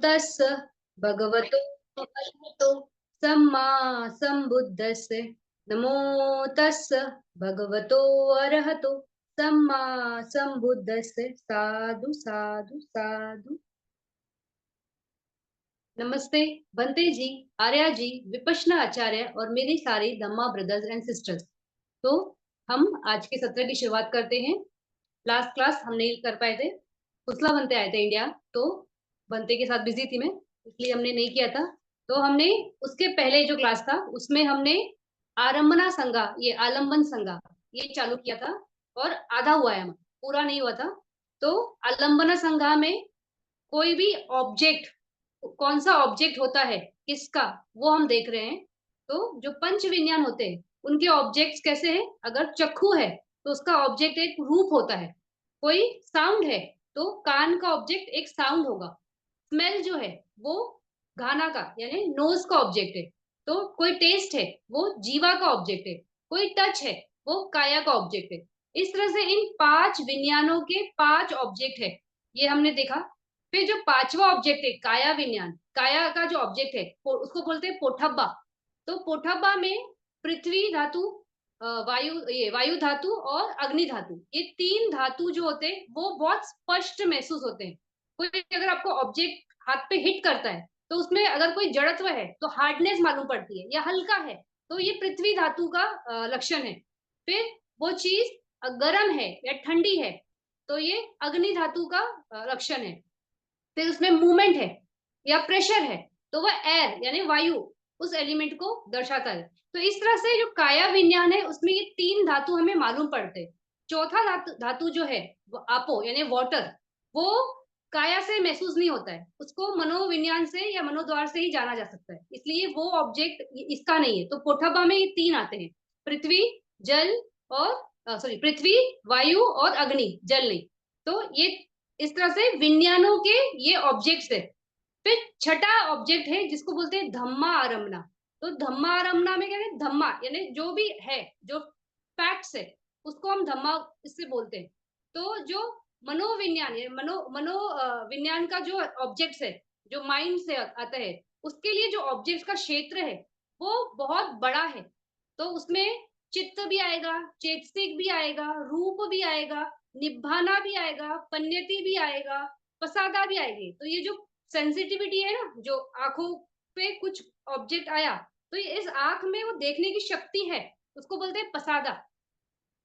तस्स भगवतो अरहतो सम्मा सम्बुद्धस्स। नमो तस्स भगवतो अरहतो सम्मा सम्बुद्धस्स। साधु साधु साधु। नमस्ते बंते जी, आर्या जी, विपश्यना आचार्य और मेरे सारे धम्मा ब्रदर्स एंड सिस्टर्स। तो हम आज के सत्र की शुरुआत करते हैं। लास्ट क्लास हम नहीं कर पाए थे, कुशला बनते आए थे इंडिया, तो बनते के साथ बिजी थी मैं, इसलिए हमने नहीं किया था। तो हमने उसके पहले जो क्लास था उसमें हमने आरंभना संज्ञा, ये आलंबन संज्ञा, ये चालू किया था और आधा हुआ है, हमारा पूरा नहीं हुआ था। तो आलंबना संज्ञा में कोई भी ऑब्जेक्ट, कौन सा ऑब्जेक्ट होता है किसका, वो हम देख रहे हैं। तो जो पंच विज्ञान होते हैं उनके ऑब्जेक्ट्स कैसे हैं। अगर चक्षु है तो उसका ऑब्जेक्ट एक रूप होता है। कोई साउंड है तो कान का ऑब्जेक्ट एक साउंड होगा। स्मेल जो है वो घाना का यानी नोज का ऑब्जेक्ट है। तो कोई टेस्ट है वो जीवा का ऑब्जेक्ट है। कोई टच है वो काया का ऑब्जेक्ट है। इस तरह से इन पांच विज्ञानों के पांच ऑब्जेक्ट है, ये हमने देखा। फिर जो पांचवा ऑब्जेक्ट है काया विज्ञान, काया का जो ऑब्जेक्ट है उसको बोलते हैं पोठब्बा। तो पोठब्बा में पृथ्वी धातु, वायु, ये वायु धातु और अग्नि धातु, ये तीन धातु जो होते हैं वो बहुत स्पष्ट महसूस होते हैं। कोई अगर आपको ऑब्जेक्ट हाथ पे हिट करता है तो उसमें अगर कोई जड़त्व है तो हार्डनेस मालूम पड़ती है, या हल्का है तो ये पृथ्वी धातु का लक्षण है। फिर वो चीज गर्म है या ठंडी है तो ये अग्नि धातु का लक्षण है। फिर उसमें मूवमेंट है या प्रेशर है तो वह एयर यानी वायु उस एलिमेंट को दर्शाता है। तो इस तरह से जो काया विज्ञान है उसमें ये तीन धातु हमें मालूम पड़ते हैं। चौथा धातु जो है वो आपो यानी वाटर, वो काया से महसूस नहीं होता है, उसको मनोविज्ञान से या मनोद्वार से ही जाना जा सकता है, इसलिए वो ऑब्जेक्ट इसका नहीं है। तो पोठबा में ये तीन आते हैं, पृथ्वी, जल और सॉरी पृथ्वी, वायु और अग्नि, जल नहीं। तो ये इस तरह से विज्ञानों के ये ऑब्जेक्ट्स है। फिर छठा ऑब्जेक्ट है जिसको बोलते हैं धम्मा आरम्भना। तो धम्मा आरम्भना में क्या है, धम्मा यानी जो भी है, जो फैक्ट्स है उसको हम धम्मा इससे बोलते हैं। तो जो मनोविज्ञान या मनो विज्ञान का जो ऑब्जेक्ट्स है, जो माइंड से आता है, उसके लिए जो ऑब्जेक्ट्स का क्षेत्र है वो बहुत बड़ा है। तो उसमें चित्त भी आएगा, चेतसिक भी आएगा, रूप भी आएगा, निभाना भी आएगा, पन्यति भी आएगा, पसादा भी आएगी। तो ये जो सेंसिटिविटी है ना, जो आंखों पे कुछ ऑब्जेक्ट आया तो ये इस आंख में वो देखने की शक्ति है, उसको बोलते हैं पसादा।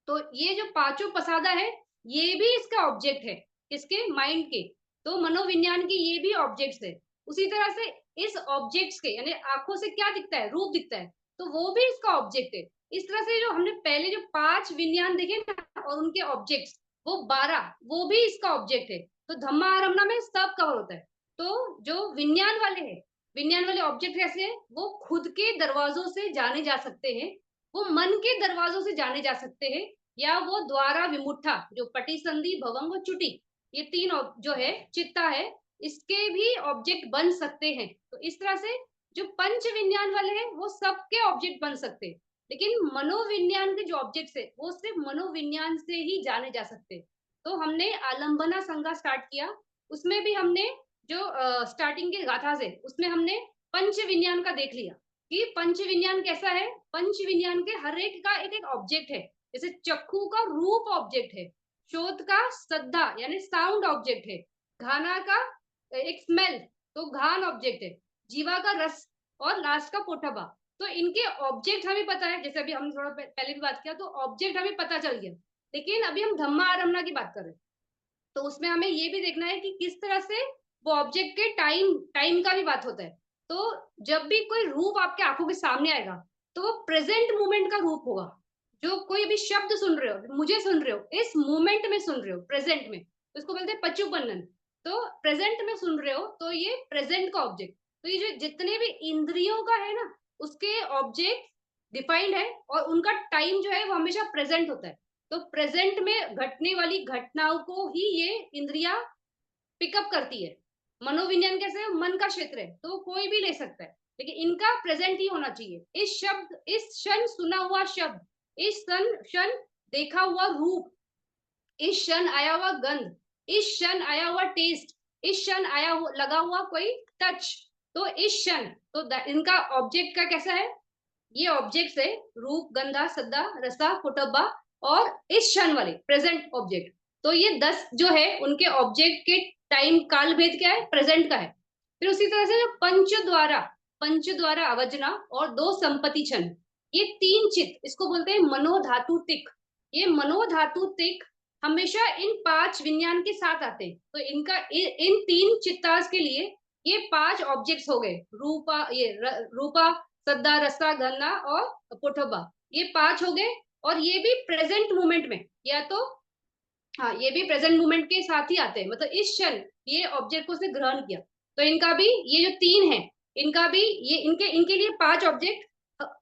तो ये जो पांचों पसादा है ये भी इसका ऑब्जेक्ट है, इसके माइंड के। तो मनोविज्ञान के ये भी ऑब्जेक्ट्स है। उसी तरह से इस ऑब्जेक्ट्स के यानी आंखों से क्या दिखता है, रूप दिखता है, तो वो भी इसका ऑब्जेक्ट है। इस तरह से जो हमने पहले जो पांच विज्ञान देखे ना और उनके ऑब्जेक्ट्स वो 12, वो भी इसका ऑब्जेक्ट है। तो धम्मा आरम्भना में सब कवर होता है। तो जो विज्ञान वाले हैं, विज्ञान वाले ऑब्जेक्ट कैसे है, वो खुद के दरवाजों से जाने जा सकते हैं, वो मन के दरवाजों से जाने जा सकते हैं, या वो द्वारा विमुठा जो पटिसंधि भवंग और चुटी, ये तीन जो है चित्ता है, इसके भी ऑब्जेक्ट बन सकते हैं। तो इस तरह से जो पंच विज्ञान वाले हैं वो सबके ऑब्जेक्ट बन सकते हैं, लेकिन मनोविज्ञान के जो ऑब्जेक्ट्स है वो सिर्फ मनोविज्ञान से ही जाने जा सकते हैं। तो हमने आलंबना संज्ञा स्टार्ट किया, उसमें भी हमने जो स्टार्टिंग के गाथा से उसमें हमने पंच विज्ञान का देख लिया कि पंच विज्ञान कैसा है। पंच विज्ञान के हर एक का एक एक ऑब्जेक्ट है। जैसे चक्षु का रूप ऑब्जेक्ट है, शोध का श्रद्धा यानी साउंड ऑब्जेक्ट है, घाना का एक स्मेल तो घान ऑब्जेक्ट है, जीवा का रस और लास्ट का पोठबा। तो इनके ऑब्जेक्ट हमें पता है, जैसे अभी हम थोड़ा पहले भी बात किया तो ऑब्जेक्ट हमें पता चल गया। लेकिन अभी हम धम्मा आरम्भना की बात कर रहे हैं, तो उसमें हमें ये भी देखना है कि किस तरह से वो ऑब्जेक्ट के टाइम टाइम का भी बात होता है। तो जब भी कोई रूप आपके आंखों के सामने आएगा तो वो प्रेजेंट मोमेंट का रूप होगा। जो कोई भी शब्द सुन रहे हो, मुझे सुन रहे हो, इस मोमेंट में सुन रहे हो, प्रेजेंट में, तो इसको बोलते हैं पचुपन्नन। तो प्रेजेंट में सुन रहे हो तो ये प्रेजेंट का ऑब्जेक्ट। तो ये जो जितने भी इंद्रियों का है ना उसके ऑब्जेक्ट डिफाइंड है और उनका टाइम जो है वो हमेशा प्रेजेंट होता है। तो प्रेजेंट में घटने वाली घटनाओं को ही ये इंद्रिया पिकअप करती है। मनोविज्ञान कैसे है, मन का क्षेत्र है तो कोई भी ले सकता है, लेकिन इनका प्रेजेंट ही होना चाहिए। इस शब्द, इस क्षण सुना हुआ शब्द, इस क्षण देखा हुआ रूप, इस क्षण आया हुआ गंध, इस क्षण आया हुआ टेस्ट, इस क्षण आया लगा हुआ कोई टच, तो इस क्षण, तो इनका ऑब्जेक्ट का कैसा है, ये ऑब्जेक्ट्स है रूप, गंधा, सद्दा, रसा, पुटब्बा, और इस क्षण वाले प्रेजेंट ऑब्जेक्ट। तो ये 10 जो है उनके ऑब्जेक्ट के टाइम काल भेद क्या है, प्रेजेंट का है। फिर उसी तरह से जो पंच द्वारा अवजना और दो संपत्ति क्षण, ये 3 चित्त, इसको बोलते हैं मनोधातु तिक। ये मनोधातु तिक हमेशा इन 5 विज्ञान के साथ आते हैं। तो इनका इन 3 चित्तास के लिए ये 5 ऑब्जेक्ट्स हो गए, रूपा, रूपा, सद्दा, रसा, गन्ना और पुठबा, ये 5 हो गए। और ये भी प्रेजेंट मोमेंट में, या तो हाँ, ये भी प्रेजेंट मोमेंट के साथ ही आते हैं, मतलब इस क्षण ये ऑब्जेक्ट को उसने ग्रहण किया। तो इनका भी, ये जो 3 है, इनका भी, ये इनके इनके लिए 5 ऑब्जेक्ट।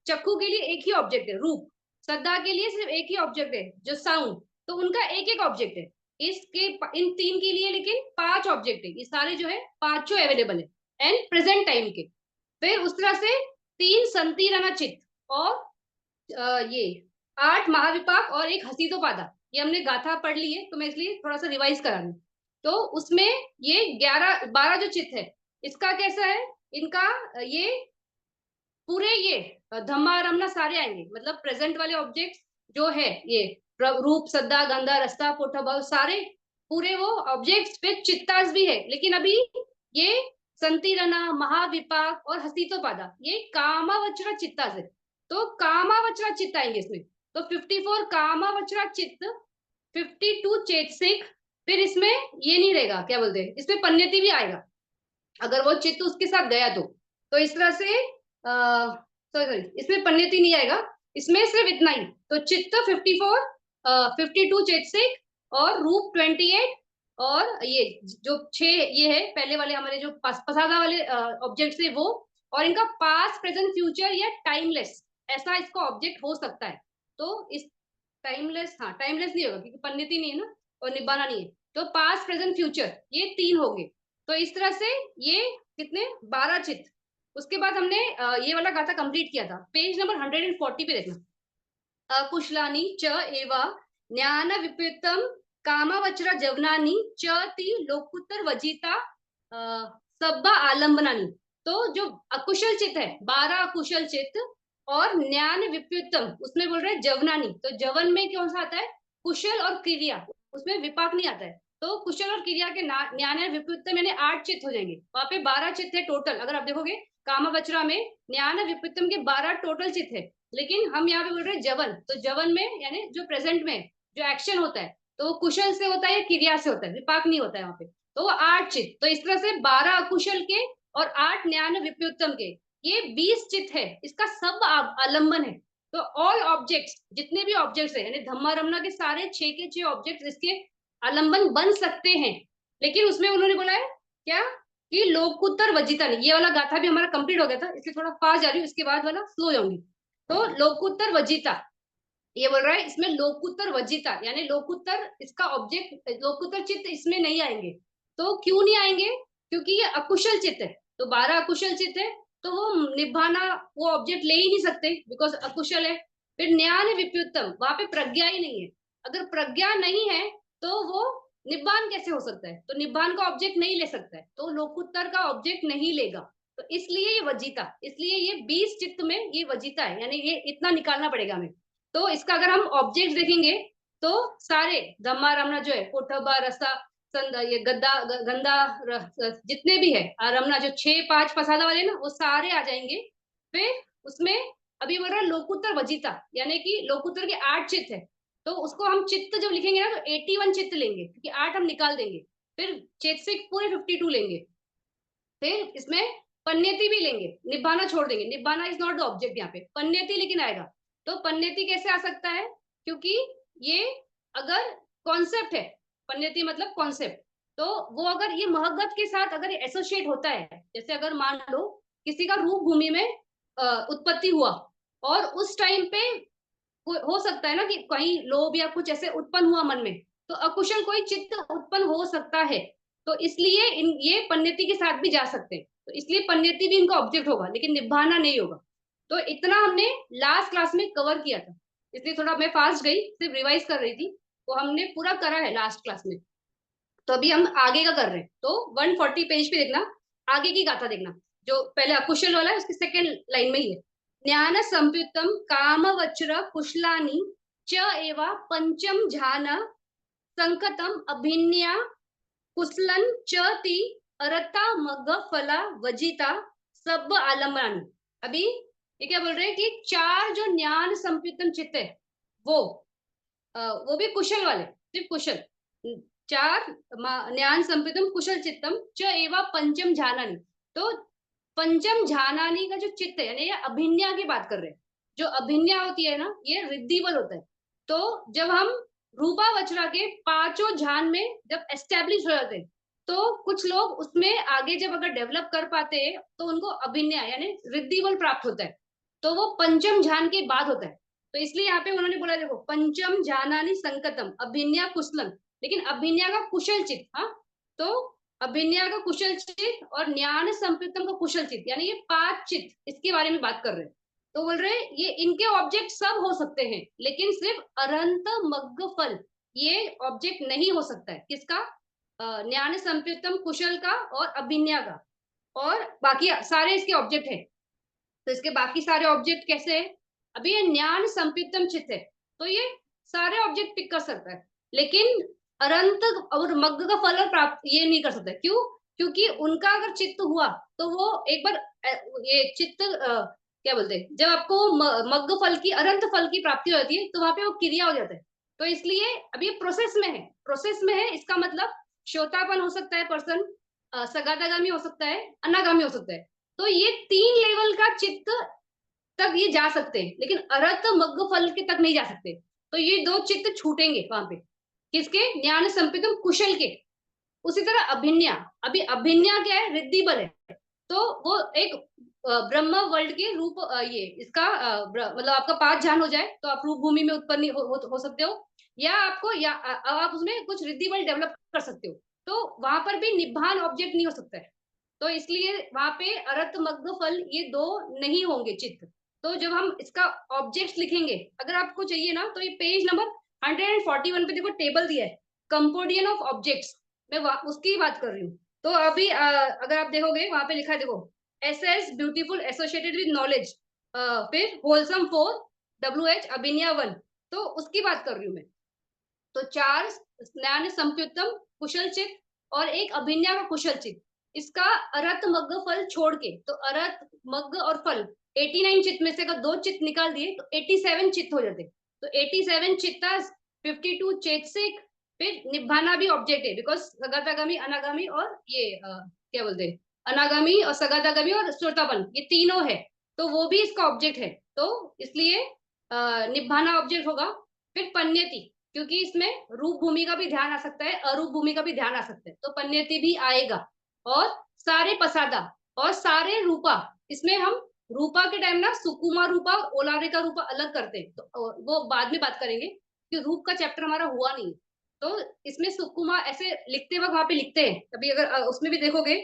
चक्कू के लिए एक ही ऑब्जेक्ट है रूप, श्रद्धा के लिए सिर्फ एक ही ऑब्जेक्ट है जो साउंड, तो उनका एक एक ऑब्जेक्ट है। इसके इन 3 के लिए लेकिन 5 ऑब्जेक्ट है, ये सारे जो है पांचों अवेलेबल है एंड प्रेजेंट टाइम के। फिर उस तरह से 3 संतीरणा चित्त, और ये 8 महाविपाक और एक हसीतोपादा, ये हमने गाथा पढ़ ली है, तो मैं इसलिए थोड़ा सा रिवाइज करा रही हूँ। तो उसमें ये 12 जो चित्त है, इसका कैसा है, इनका ये पूरे ये धम्मा रमना सारे आएंगे, मतलब प्रेजेंट वाले ऑब्जेक्ट्स जो है, ये रूप, सद्दा, गंधा, रस्ता, पोठा, सारे पूरे वो ऑब्जेक्ट्स पे चित्तास भी है। लेकिन अभी ये संतीरना, महाविपाक और हसीतोपादा, ये कामावचरा चित्तास है। तो कामावचरा चित्त आएंगे इसमें। तो 54 कामावचरा चित्त, 52 चेतसिक। फिर इसमें ये नहीं रहेगा, क्या बोलते हैं, इसमें पन्यति भी आएगा अगर वो चित्त उसके साथ गया तो इस तरह से सॉरी, इसमें पन्यति नहीं आएगा, इसमें सिर्फ इतना ही। तो चित्त 54, 52 चेतसिक, और रूप 28, और ये जो 6 ये है पहले वाले हमारे जो पसादा वाले ऑब्जेक्ट है वो, और इनका पास्ट, प्रेजेंट, फ्यूचर या टाइमलेस, ऐसा इसका ऑब्जेक्ट हो सकता है। तो इस टाइमलेस, हाँ टाइमलेस नहीं होगा क्योंकि पन्यति नहीं है ना, और निब्बाना नहीं है। तो पास्ट, प्रेजेंट, फ्यूचर, ये 3 होंगे। तो इस तरह से ये कितने, 12 चित्त। उसके बाद हमने ये वाला गाथा कंप्लीट किया था। पेज नंबर 140 पे देखना, अकुशलानी च एवा ज्ञान विपरीतम कामावचरा जवनानी च ती लोकुत्तर वजिता सब्बा आलंबनानी। तो जो अकुशल चित्त है, 12 अकुशल चित्त, और ज्ञान विपरीतम उसमें बोल रहे हैं जवनानी। तो जवन में कौन सा आता है, कुशल और क्रिया, उसमें विपाक नहीं आता है। तो कुशल और क्रिया के ज्ञान विपरीतम यानी 8 चित्त हो जाएंगे, वहां पे 12 चित्त है टोटल। अगर आप देखोगे कामावचरा में ज्ञान विपरीतम के 12 टोटल चित्त है, लेकिन हम यहाँ पे बोल रहे हैं जवन। तो जवन में यानी जो प्रेजेंट में जो एक्शन होता है, तो वो कुशल से होता है या क्रिया से होता है, विपाक नहीं होता है वहां पे। तो वो 8 चित्त। तो इस तरह से 12 अकुशल के और 8 ज्ञान विपरीतम के, ये 20 चित्त है, इसका सब आलंबन है। तो ऑल ऑब्जेक्ट्स, जितने भी ऑब्जेक्ट्स है, यानी धम्मा रमना के सारे 6 के 6 ऑब्जेक्ट्स इसके आलंबन बन सकते हैं। लेकिन उसमें उन्होंने बोला है क्या, कि लोकुत्तर वजिता नहीं। ये वाला गाथा भी हमारा कंप्लीट हो गया था, इसलिए थोड़ा फास्ट जा रही हूँ, इसके बाद वाला स्लो जाऊंगी। तो लोकुत्तर वजिता, ये बोल रहा है इसमें लोकुत्तर वजिता, यानी लोकुत्तर इसका ऑब्जेक्ट, लोकुत्तर चित्त इसमें नहीं आएंगे। तो क्यों नहीं आएंगे, क्योंकि ये अकुशल चित्त है। तो 12 अकुशल चित्त है, तो वो निभाना, वो ऑब्जेक्ट ले ही नहीं सकते बिकॉज अकुशल है। फिर ज्ञान विपरीतम, वहां पे प्रज्ञा ही नहीं है। अगर प्रज्ञा नहीं है तो वो निब्बान कैसे हो सकता है, तो निब्बान का ऑब्जेक्ट नहीं ले सकता है, तो लोकुत्तर का ऑब्जेक्ट नहीं लेगा। तो इसलिए ये वजिता, इसलिए ये 20 चित्त में ये वजिता है, यानी ये इतना निकालना पड़ेगा हमें। तो इसका अगर हम ऑब्जेक्ट देखेंगे तो सारे धम्मा रमना जो है, कोठबा, रसा, संदा, ये गद्दा, गंदा, जितने भी है रमना, जो 6 5 पसादा वाले ना, वो सारे आ जाएंगे। फिर उसमें अभी बोल रहा है लोकुत्तर वजिता, यानी कि लोकुत्तर के 8 चित्त है। तो उसको हम चित्त जब लिखेंगे ना, तो 81 चित्त लेंगे क्योंकि 8 हम निकाल देंगे। फिर चेतसिक पूरे 52 लेंगे। फिर इसमें पन्यति भी लेंगे, निब्बाना छोड़ देंगे, निब्बाना इज नॉट द ऑब्जेक्ट यहाँ पे, पन्यति लेकिन आएगा। तो पन्यति कैसे आ सकता है, क्योंकि ये अगर कॉन्सेप्ट है, पन्यति मतलब कॉन्सेप्ट, तो वो अगर ये महगत के साथ अगर एसोसिएट होता है, जैसे अगर मान लो किसी का रूप भूमि में उत्पत्ति हुआ, और उस टाइम पे हो सकता है ना कि कहीं लोभ या कुछ ऐसे उत्पन्न हुआ मन में, तो अकुशल कोई चित्त उत्पन्न हो सकता है। तो इसलिए ये पन्यति के साथ भी जा सकते हैं, तो इसलिए पन्यति भी इनका ऑब्जेक्ट होगा, लेकिन निभाना नहीं होगा। तो इतना हमने लास्ट क्लास में कवर किया था, इसलिए थोड़ा मैं फास्ट गई, सिर्फ रिवाइज कर रही थी। तो हमने पूरा करा है लास्ट क्लास में। तो अभी हम आगे का कर रहे हैं, तो 140 पेज पे देखना, आगे की गाथा देखना। जो पहले अकुशल वाला है उसकी सेकेंड लाइन में ही है। ज्ञान संप्युतम काम वज्र कुशलानी च एवा पंचम झान संकतम अभिन्या कुशलन च ती अरता मग फला वजिता सब आलम्बनानी। अभी ये क्या बोल रहे हैं कि चार जो ज्ञान संप्युतम चित्त है वो वो भी कुशल वाले, सिर्फ कुशल, चार ज्ञान संप्रीतम कुशल चित्तम च एवा पंचम झानानी। तो पंचम झानानी का जो चित्त है, यानी ये अभिन्या की बात कर रहे हैं। जो अभिन्या होती है ना, ये रिद्धि बल होता है। तो जब हम रूपा वचरा के पांचों झान में जब एस्टेब्लिश हो जाते हैं, तो कुछ लोग उसमें आगे जब अगर डेवलप कर पाते हैं तो उनको अभिन्या यानी रिद्धि बल प्राप्त होता है। तो वो पंचम झान के बाद होता है। तो इसलिए यहाँ पे उन्होंने बोला, देखो पंचम जानानी संकतम अभिन्या कुशलम, लेकिन अभिन्या का कुशल चित्त। हाँ, तो अभिन्या का कुशल चित्त और ज्ञान संप्रीतम का कुशल चित्त, यानी ये पांच चित्त, इसके बारे में बात कर रहे हैं। तो बोल रहे हैं ये इनके ऑब्जेक्ट सब हो सकते हैं, लेकिन सिर्फ अरंत मग्ग फल ये ऑब्जेक्ट नहीं हो सकता है। किसका? ज्ञान संप्रीतम कुशल का और अभिन्या का, और बाकी सारे इसके ऑब्जेक्ट है। तो इसके बाकी सारे ऑब्जेक्ट कैसे है? अभी ये ज्ञान संपीतम चित्त है, तो ये सारे ऑब्जेक्ट पिक कर सकता है, लेकिन अनंत और मग्ग का फल और प्राप्त ये नहीं कर सकता। क्यों? क्योंकि उनका अगर चित्त हुआ तो वो एक बार ये चित्त क्या बोलते हैं, जब आपको मग्ग फल की अनंत फल की प्राप्ति हो जाती है तो वहां पे वो क्रिया हो जाता है। तो इसलिए अभी प्रोसेस में है, प्रोसेस में है, इसका मतलब श्रोतापन हो सकता है पर्सन, सगातागामी हो सकता है, अनागामी हो सकता है। तो ये तीन लेवल का चित्त तक ये जा सकते हैं, लेकिन अरत मग्ग फल के तक नहीं जा सकते। तो ये दो चित्त छूटेंगे वहां पे, किसके? ज्ञान संपितम कुशल के। उसी तरह अभिन्या, अभी अभिन्या क्या है? रिद्धि बल है। तो वो एक ब्रह्म वर्ल्ड के रूप ये इसका मतलब आपका पांच जान हो जाए तो आप रूप भूमि में उत्पन्न हो सकते हो, या आपको या आप उसमें कुछ रिद्धि बल डेवलप कर सकते हो। तो वहां पर भी निब्बान ऑब्जेक्ट नहीं हो सकता है। तो इसलिए वहां पे अरत मग्ग फल ये दो नहीं होंगे चित्त। तो जब हम इसका ऑब्जेक्ट्स लिखेंगे, अगर आपको चाहिए ना, तो ये पेज नंबर 141 पे देखो टेबल दिया है, कंपोडियन ऑफ ऑब्जेक्ट्स, मैं उसकी बात कर रही हूँ। तो अभी अगर आप देखोगे वहां पे लिखा है, देखो S beautiful associated with knowledge, फिर होलसम फोर, WH अभिन्या वन, तो उसकी बात कर रही हूँ मैं। तो चार ज्ञान संप्युतम कुशल चित्त और एक अभिन्या का कुशल चित्त, इसका अरत मग्ग फल छोड़ के, तो अरत मग्ग और फल 89 चित्त में से अगर दो चित्त निकाल दिए तो 87 चित्त हो जाते। तो 87 चित्ता, 52 चेतसिक, फिर निभाना भी ऑब्जेक्ट है, बिकॉज सगातागामी, अनागामी और ये क्या बोलते हैं, अनागामी और सगातागामी और श्रोतापन, ये तीनों है, तो वो भी इसका ऑब्जेक्ट है। तो इसलिए निभाना ऑब्जेक्ट होगा। फिर पन्यति, क्योंकि इसमें रूप भूमि का भी ध्यान आ सकता है, अरूप भूमि का भी ध्यान आ सकता है, तो पन्यति भी आएगा। और सारे पसादा और सारे रूपा, इसमें हम रूपा के टाइम ना सुकुमा रूपा, ओलारिका रूपा अलग करते हैं, तो वो बाद में बात करेंगे कि रूप का चैप्टर हमारा हुआ नहीं। तो इसमें सुकुमा ऐसे लिखते वक्त वहां पे लिखते हैं, अभी अगर उसमें भी देखोगे,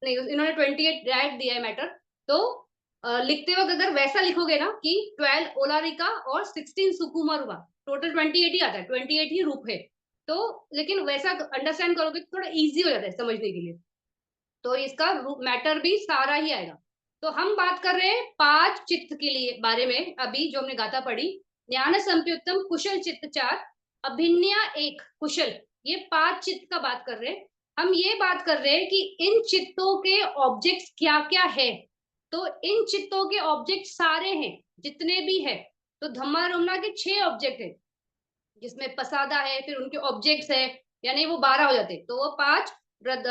नहीं इन्होंने 28 डायरेक्ट दिया है मैटर, तो लिखते वक्त अगर वैसा लिखोगे ना कि 12 ओलारिका और 16 सुकुमा रूपा, टोटल 28 ही आता है, 28 ही रूप है। तो लेकिन वैसा अंडरस्टैंड करोगे तो थोड़ा इजी हो जाता है समझने के लिए, तो इसका मैटर भी सारा ही आएगा। तो हम बात कर रहे हैं पांच चित्त के लिए बारे में, अभी जो हमने गाथा पढ़ी, ज्ञान संप्युक्तम कुशल चित्त चार, अभिन्या एक, कुशल, ये पांच चित्त का बात कर रहे हैं। हम ये बात कर रहे हैं कि इन चित्तों के ऑब्जेक्ट्स क्या क्या है। तो इन चित्तों के ऑब्जेक्ट सारे हैं, जितने भी है। तो धम्मा रमना के 6 ऑब्जेक्ट है, जिसमें पसादा है, फिर उनके ऑब्जेक्ट्स है, यानी वो 12 हो जाते। तो वो पांच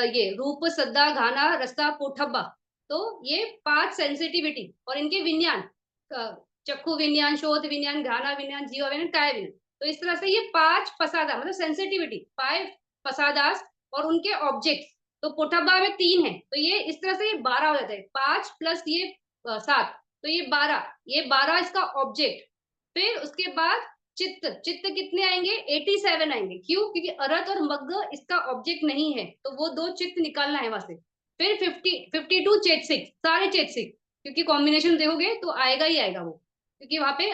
ये रूप, सद्दा, घाना, रस्ता, पोठब्बा, तो ये पांच सेंसिटिविटी और इनके विज्ञान, चक्षु विज्ञान, शोध विज्ञान, घाना विज्ञान, जीवा विज्ञान, काय विज्ञान। तो इस तरह से ये पांच पसादा मतलब सेंसिटिविटी, 5 पसादास और उनके ऑब्जेक्ट्स। तो पोठब्बा में 3 है, तो ये इस तरह से ये 12 हो जाता है, 5 प्लस ये 7, तो ये 12, ये 12 इसका ऑब्जेक्ट। फिर उसके बाद चित्त, चित्त कितने आएंगे? 87 आएंगे। क्यों? क्योंकि अरत और मग्ग इसका ऑब्जेक्ट नहीं है, तो वो दो चित्त निकालना है वहां से। फिर 52 चेतसिक, सारे चेतसिक, क्योंकि कॉम्बिनेशन देखोगे तो आएगा ही आएगा वो, क्योंकि वहां पे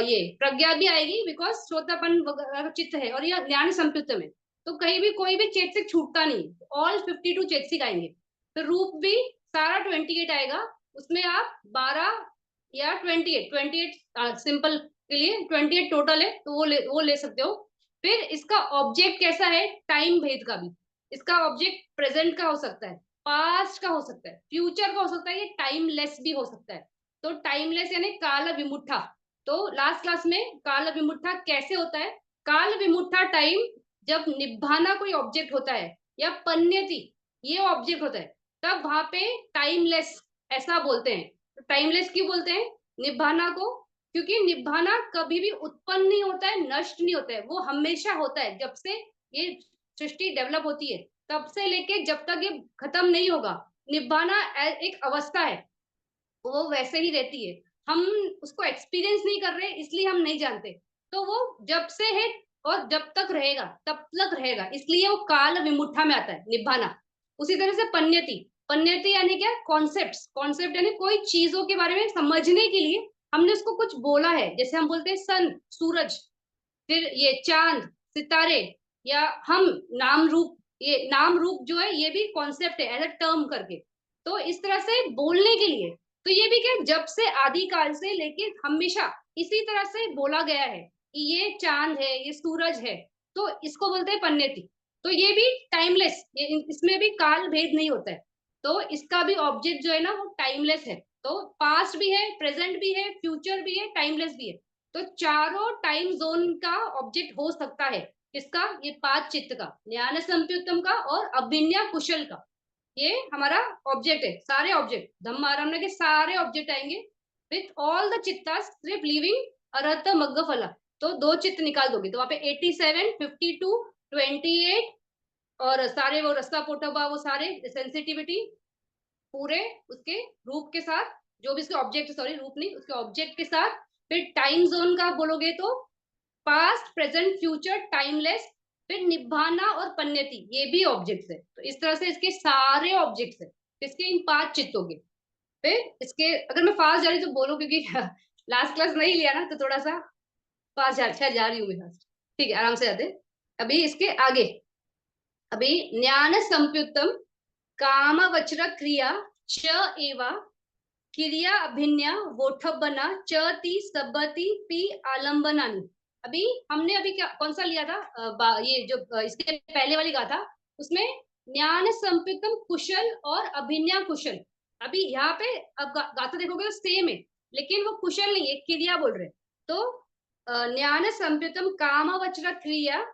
ये प्रज्ञा भी आएगी, बिकॉज श्रोतापन वगैरह चित्त है और यह ज्ञान संप्युक्त में। तो कहीं भी कोई भी चेतसिक छूटता नहीं, ऑल 52 चेतसिक आएंगे। फिर रूप भी सारा 28 आएगा, उसमें आप 12 या 28 सिंपल के लिए 28 टोटल है, तो वो ले सकते हो। फिर इसका ऑब्जेक्ट कैसा है, टाइम भेद का भी। इसका ऑब्जेक्ट प्रेजेंट का हो सकता है, पास्ट का हो सकता है, फ्यूचर का हो सकता है, ये टाइमलेस भी हो सकता है। तो टाइमलेस यानी काल विमुट्ठा। तो लास्ट क्लास में काल विमुट्ठा कैसे होता है, काल विमुट्ठा टाइम जब निभाना कोई ऑब्जेक्ट होता है या पन्यति ये ऑब्जेक्ट होता है, तब वहां पे टाइमलेस ऐसा बोलते हैं। तो टाइमलेस क्यों बोलते हैं निभाना को, क्योंकि निभाना कभी भी उत्पन्न नहीं होता है, नष्ट नहीं होता है, वो हमेशा होता है। जब से ये सृष्टि डेवलप होती है तब से लेके जब तक ये खत्म नहीं होगा, निभाना एक अवस्था है, वो वैसे ही रहती है। हम उसको एक्सपीरियंस नहीं कर रहे इसलिए हम नहीं जानते। तो वो जब से है और जब तक रहेगा तब तक रहेगा, इसलिए वो काल विमुट्ठा में आता है निभाना। उसी तरह से पन्यति, पन्यति यानी क्या, कॉन्सेप्ट। कॉन्सेप्ट यानी कोई चीजों के बारे में समझने के लिए हमने उसको कुछ बोला है, जैसे हम बोलते हैं सन, सूरज, फिर ये चांद, सितारे, या हम नाम रूप। ये नाम रूप जो है ये भी कॉन्सेप्ट है एज अ टर्म करके। तो इस तरह से बोलने के लिए, तो ये भी क्या, जब से आदिकाल से लेके हमेशा इसी तरह से बोला गया है कि ये चांद है, ये सूरज है, तो इसको बोलते हैं पन्नेति। तो ये भी टाइमलेस, ये इसमें भी काल भेद नहीं होता है। तो इसका भी ऑब्जेक्ट जो है ना वो टाइमलेस है। तो पास्ट भी है, प्रेजेंट भी है, फ्यूचर भी है, टाइमलेस भी है। तो चारों टाइम जोन का ऑब्जेक्ट हो सकता है। किसका, ये पांच चित्त का, ज्ञान संप्युत्तम का और अभिन्या कुशल का, ये हमारा ऑब्जेक्ट है। सारे ऑब्जेक्ट धम्म आरम्भ के सारे ऑब्जेक्ट आएंगे विथ ऑल द चित्ता सिर्फ लिविंग अरहत मग्ग फला। तो दो चित्त निकाल दोगे तो वहां पे 87, 52, 28 और सारे वो रस्ता पोटबा, वो सारे सेंसिटिविटी पूरे उसके रूप के साथ, जो भी उसके ऑब्जेक्ट, सॉरी रूप नहीं, उसके ऑब्जेक्ट के साथ। फिर टाइम जोन का बोलोगे तो पास्ट, प्रेजेंट, फ्यूचर, टाइमलेस। फिर निभाना और पन्यति ये भी ऑब्जेक्ट्स है। तो इस तरह से इसके सारे ऑब्जेक्ट्स है, इसके इन पांच चित्तों के। फिर इसके, अगर मैं फास्ट जा रही तो बोलो, क्योंकि लास्ट क्लास नहीं लिया ना, तो थोड़ा सा फास्ट जा रही हूँ मैं फास्ट। ठीक है, आराम से जाते हैं। अभी इसके आगे, अभी ज्ञान संप्युत्तम काम वज्र क्रिया च एवा क्रिया अभिन्या वोठबना चति सबति पी आलम्बनानी। अभी हमने अभी क्या कौन सा लिया था, ये जो इसके पहले वाली गाथा, उसमें ज्ञान संपितम कुशल और अभिन्या कुशल। अभी यहाँ पे अब गाथा देखोगे तो सेम है, लेकिन वो कुशल नहीं है, क्रिया बोल रहे। तो ज्ञान संपितम काम वज्र क्रिया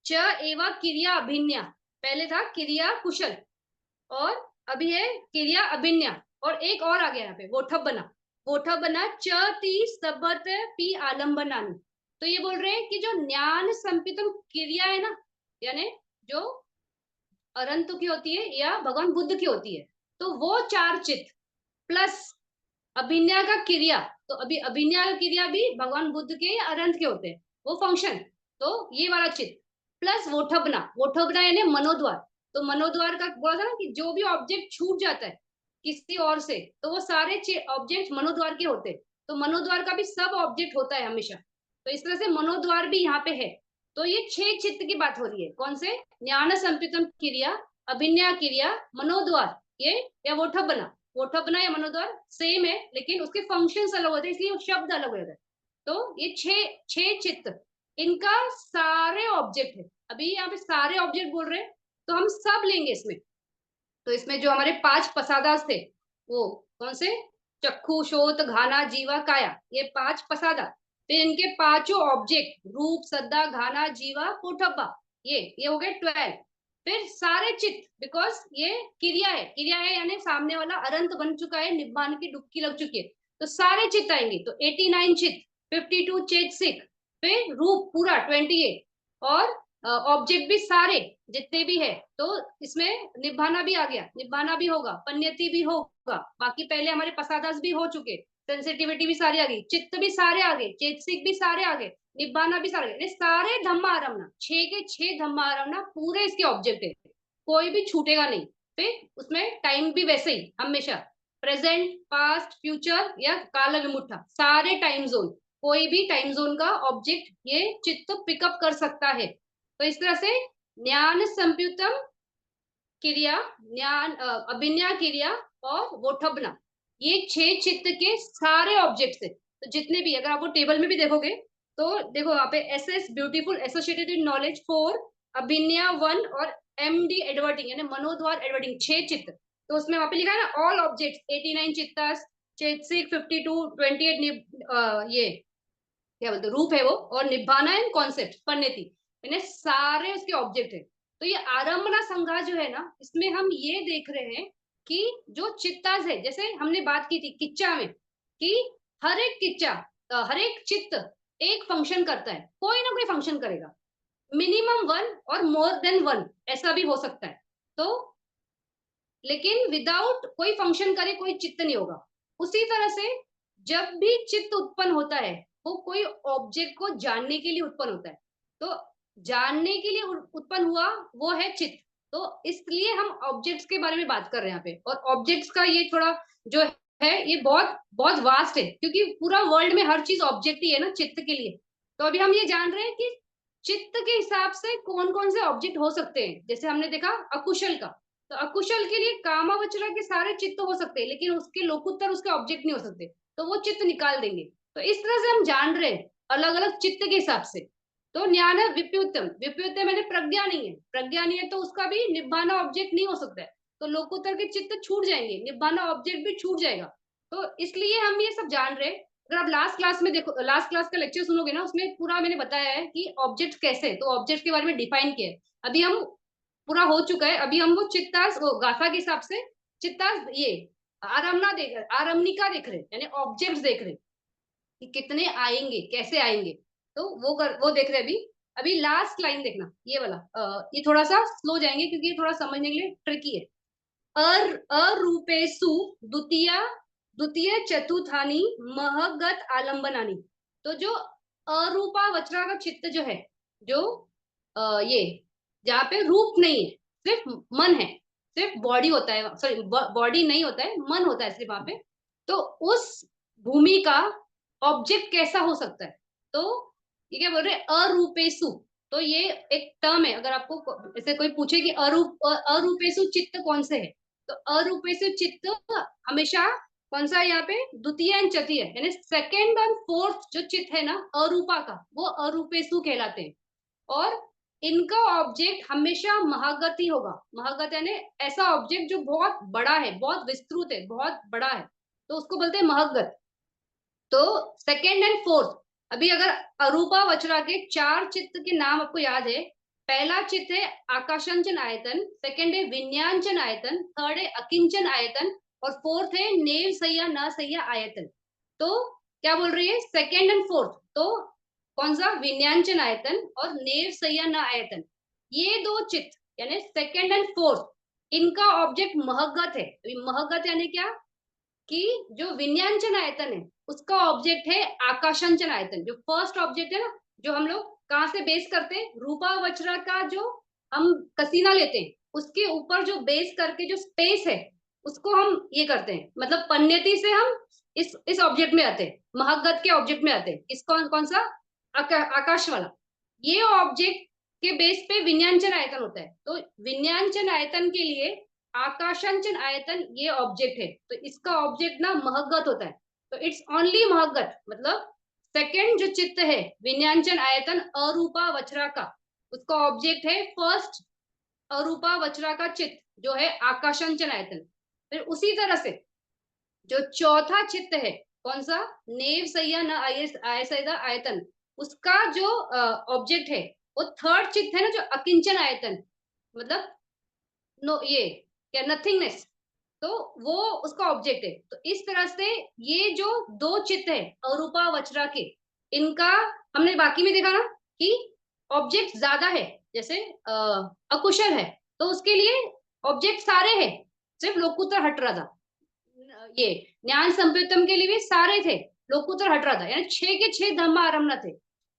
च एवा क्रिया अभिन्या, पहले था क्रिया कुशल, और अभी है क्रिया अभिन्या, और एक और आ गया यहाँ पे वोठब बना। वोठब बना चति सबत पी आलम्बनानी। तो ये बोल रहे हैं कि जो ज्ञान संपितम क्रिया है ना, यानी जो अरंत की होती है या भगवान बुद्ध की होती है, तो वो चार चित्त प्लस अभिनय का क्रिया। तो अभी अभिनय का क्रिया भी भगवान बुद्ध के या अरंत के होते हैं, वो फंक्शन। तो ये वाला चित्त प्लस वोठबना, वोठबना यानी मनोद्वार। तो मनोद्वार का बोला था ना कि जो भी ऑब्जेक्ट छूट जाता है किसी और से, तो वो सारे ऑब्जेक्ट मनोद्वार के होते हैं। तो मनोद्वार का भी सब ऑब्जेक्ट होता है हमेशा। तो इस तरह से मनोद्वार भी यहाँ पे है। तो ये छह चित्त की बात हो रही है, कौन से, ज्ञान संपितम क्रिया, अभिनय क्रिया, मनोद्वार ये, या वोठबना। वोठबना या मनोद्वार सेम है, लेकिन उसके फंक्शंस अलग होते हैं, इसलिए वो शब्द अलग हो जाता है। तो ये छह छह चित्त, इनका सारे ऑब्जेक्ट है। अभी यहाँ पे सारे ऑब्जेक्ट बोल रहे हैं, तो हम सब लेंगे इसमें। तो इसमें जो हमारे पांच पसादास थे, वो कौन से, चक्षु, श्रोत, घाना, जीवा, काया, ये पांच पसादा। फिर इनके पांचों ऑब्जेक्ट रूप, सद्दा, घाना, जीवा, पोठब्बा, ये हो गए 12। फिर सारे चित्त, बिकॉज ये क्रिया है, क्रिया है यानी सामने वाला अरंत बन चुका है, निब्बान की डुबकी लग चुकी है। तो सारे चित्त आएंगे, तो 89 चित्त, 52 चेतसिक, फिर रूप पूरा 28, और ऑब्जेक्ट भी सारे जितने भी है। तो इसमें निभाना भी आ गया, निभाना भी होगा, पन्यति भी होगा, बाकी पहले हमारे पसादास भी हो चुके, सेंसिटिविटी भी सारी आ गई, चित्त भी सारे आ गए, चेतसिक भी सारे आ गए, निभाना भी सारे, सारे धम्मा आरमना, छह के छह धम्मा आरमना पूरे इसके ऑब्जेक्ट है, कोई भी छूटेगा नहीं। फिर उसमें टाइम भी वैसे ही हमेशा प्रेजेंट, पास्ट, फ्यूचर या काल विमुट्ठा, सारे टाइम जोन, कोई भी टाइम जोन का ऑब्जेक्ट ये चित्त पिकअप कर सकता है। तो इस तरह से ज्ञान संप्युतम क्रिया, ज्ञान अभिज्ञा क्रिया और वोठबना, ये 6 चित्त के सारे ऑब्जेक्ट्स है। तो जितने भी, अगर आप वो टेबल में भी देखोगे तो देखो वहां पे S S beautiful associated knowledge 4, अभिज्ञा 1 और एमडी एडवर्टिंग यानी मनोद्वार एडवर्टिंग 6 चित्त। तो उसमें वहां पे लिखा है ना ऑल ऑब्जेक्ट्स 89 चित्तास, चेतसिक 52, 28 ये क्या बोलते रूप है वो, और निभाना एंड कॉन्सेप्ट पन्नेति, यानी सारे उसके ऑब्जेक्ट है। तो ये आरंभना संज्ञा जो है ना, इसमें हम ये देख रहे हैं कि जो चित्ताज है, जैसे हमने बात की थी किच्चा में कि हर एक किच्चा, हर एक चित्त एक फंक्शन करता है, कोई ना कोई फंक्शन करेगा, मिनिमम 1 और मोर देन 1 ऐसा भी हो सकता है। तो लेकिन विदाउट कोई फंक्शन करे कोई चित्त नहीं होगा। उसी तरह से जब भी चित्त उत्पन्न होता है वो कोई ऑब्जेक्ट को जानने के लिए उत्पन्न होता है। तो जानने के लिए उत्पन्न हुआ वो है चित्त। तो इसलिए हम ऑब्जेक्ट्स के बारे में बात कर रहे हैं यहाँ पे, और ऑब्जेक्ट्स का ये थोड़ा जो है ये बहुत बहुत वास्ट है, क्योंकि पूरा वर्ल्ड में हर चीज ऑब्जेक्ट ही है ना चित्त के लिए। तो अभी हम ये जान रहे हैं कि चित्त के हिसाब से कौन कौन से ऑब्जेक्ट हो सकते हैं। जैसे हमने देखा अकुशल का, तो अकुशल के लिए कामावचरा के सारे चित्त हो सकते हैं, लेकिन उसके लोकुत्तर उसके ऑब्जेक्ट नहीं हो सकते, तो वो चित्त निकाल देंगे। तो इस तरह से हम जान रहे हैं अलग अलग चित्त के हिसाब से। तो ज्ञान है विप्युत्तम, विप्युत्तम मैंने प्रज्ञा नहीं है, प्रज्ञा नहीं है तो उसका भी निब्बाना ऑब्जेक्ट नहीं हो सकता है। तो लोकोत्तर के चित्त छूट जाएंगे, निब्बाना ऑब्जेक्ट भी छूट जाएगा। तो इसलिए हम ये सब जान रहे हैं। अगर आप लास्ट क्लास में देखो, लास्ट क्लास का लेक्चर सुनोगे ना, उसमें पूरा मैंने बताया है कि ऑब्जेक्ट कैसे, तो ऑब्जेक्ट के बारे में डिफाइन किया है। अभी हम पूरा हो चुका है, अभी हम वो चित्तास वो गाथा के हिसाब से चित्तास ये आरमना देख आरमनिका देख रहे हैं, यानी ऑब्जेक्ट्स देख रहे हैं कि कितने आएंगे कैसे आएंगे। तो वो देख रहे हैं अभी। अभी लास्ट लाइन देखना ये वाला, ये थोड़ा सा स्लो जाएंगे क्योंकि ये थोड़ा समझने के लिए ट्रिकी है। अरूपेसु द्वितीय द्वितीय चतुर्थानी महगत आलंबनानी। तो जो अरूपा वचरा का चित्त जो है, जो ये जहाँ पे रूप नहीं है, सिर्फ मन है, सिर्फ बॉडी होता है, सॉरी बॉडी नहीं होता है, मन होता है सिर्फ वहां पे। तो उस भूमि का ऑब्जेक्ट कैसा हो सकता है। तो ये क्या बोल रहे हैं अरूपेसु। तो ये एक टर्म है, अगर आपको ऐसे कोई पूछे कि अरूपेसु चित्त कौन से है, तो अरूपेसु चित्त हमेशा कौन सा है यहाँ पे, द्वितीय एंड तृतीय यानी सेकेंड और फोर्थ जो चित्त है ना अरूपा का, वो अरूपेसु कहलाते हैं। और इनका ऑब्जेक्ट हमेशा महागत ही होगा। महागत यानी ऐसा ऑब्जेक्ट जो बहुत बड़ा है, बहुत विस्तृत है, बहुत बड़ा है, तो उसको बोलते हैं महगत। तो सेकेंड एंड फोर्थ, अभी अगर अरूपा वचरा के 4 चित्त के नाम आपको याद है, पहला चित्त है आकाशांचन आयतन, सेकेंड है विन्यांचन आयतन, थर्ड है अकिंचन आयतन, और फोर्थ है नेव सैया न सैया आयतन। तो क्या बोल रही है सेकेंड एंड फोर्थ, तो कौन सा विन्यांचन आयतन और नेव सैया न आयतन, ये दो चित्त यानी सेकेंड एंड फोर्थ, इनका ऑब्जेक्ट महगत है। महगत यानी क्या कि जो विन्यांचन आयतन है उसका ऑब्जेक्ट है आकाशांचन आयतन, जो फर्स्ट ऑब्जेक्ट है ना, जो हम लोग कहाँ से बेस करते हैं, रूपा वज्र का जो हम कसीना लेते हैं उसके ऊपर जो बेस करके जो स्पेस है उसको हम ये करते हैं, मतलब पन्यति से हम इस ऑब्जेक्ट में आते हैं, महगत के ऑब्जेक्ट में आते हैं। इस कौन सा आकाश वाला, ये ऑब्जेक्ट के बेस पे विन्यांचन आयतन होता है। तो विन्यांचन आयतन के लिए आकाशांचन आयतन ये ऑब्जेक्ट है, तो इसका ऑब्जेक्ट ना महगत होता है। तो इट्स ओनली महगत, मतलब सेकंड जो चित्त है विन्यांचन आयतन अरूपा वचरा का, उसका ऑब्जेक्ट है फर्स्ट अरूपा वचरा का चित्त जो है आकाशांचन आयतन। फिर उसी तरह से जो चौथा चित्त है कौन सा, नेव सैया न आयसैदा आयतन, उसका जो ऑब्जेक्ट है वो थर्ड चित्त है ना, जो अकिंचन आयतन, मतलब नो ये क्या नथिंगनेस, तो वो उसका ऑब्जेक्ट है। तो इस तरह से ये जो दो चित्त है अरूपा वचरा के, इनका हमने बाकी में देखा ना कि ऑब्जेक्ट ज्यादा है, जैसे अकुशल है तो उसके लिए ऑब्जेक्ट सारे हैं, सिर्फ लोकुत्तर हट रहा था। ये ज्ञान संप्युतम के लिए भी सारे थे, लोकुत्तर हट रहा था, यानी 6 के 6 धम्म आरम्भ थे।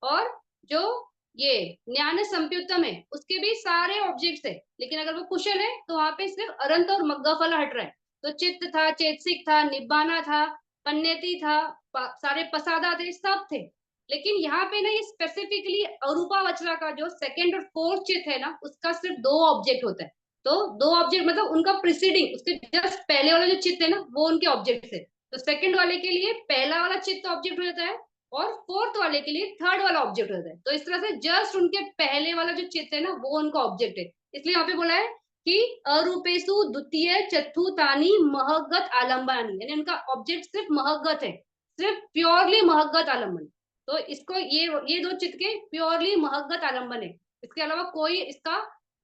और जो ये ज्ञान संप्युतम है उसके भी सारे ऑब्जेक्ट्स है, लेकिन अगर वो कुशल है तो वहां पे सिर्फ अरंत और मग्गा फल हट रहा है। तो चित्त था, चेतसिक था, निब्बाना था, पन्नेति था, सारे पसादा थे, सब थे। लेकिन यहाँ पे ना ये स्पेसिफिकली अरूपा वचरा का जो सेकंड और फोर्थ चित्त है ना, उसका सिर्फ 2 ऑब्जेक्ट होता है। तो 2 ऑब्जेक्ट मतलब उनका प्रिसीडिंग, उसके जस्ट पहले वाला जो चित्त है ना, वो उनके ऑब्जेक्ट है। तो सेकंड वाले के लिए पहला वाला चित्त ऑब्जेक्ट हो जाता है, और फोर्थ वाले के लिए थर्ड वाला ऑब्जेक्ट हो जाता है। तो इस तरह से जस्ट उनके पहले वाला जो चित्त है ना, वो उनका ऑब्जेक्ट है। इसलिए यहाँ पे बोला है कि अरूपेशु द्वितीय चतुर्थानी महगत आलम्बनानी, यानी उनका ऑब्जेक्ट सिर्फ महगत है, सिर्फ प्योरली महगत आलम्बन। तो इसको ये 2 चित्त के प्योरली महगत आलम्बन है, इसके अलावा कोई इसका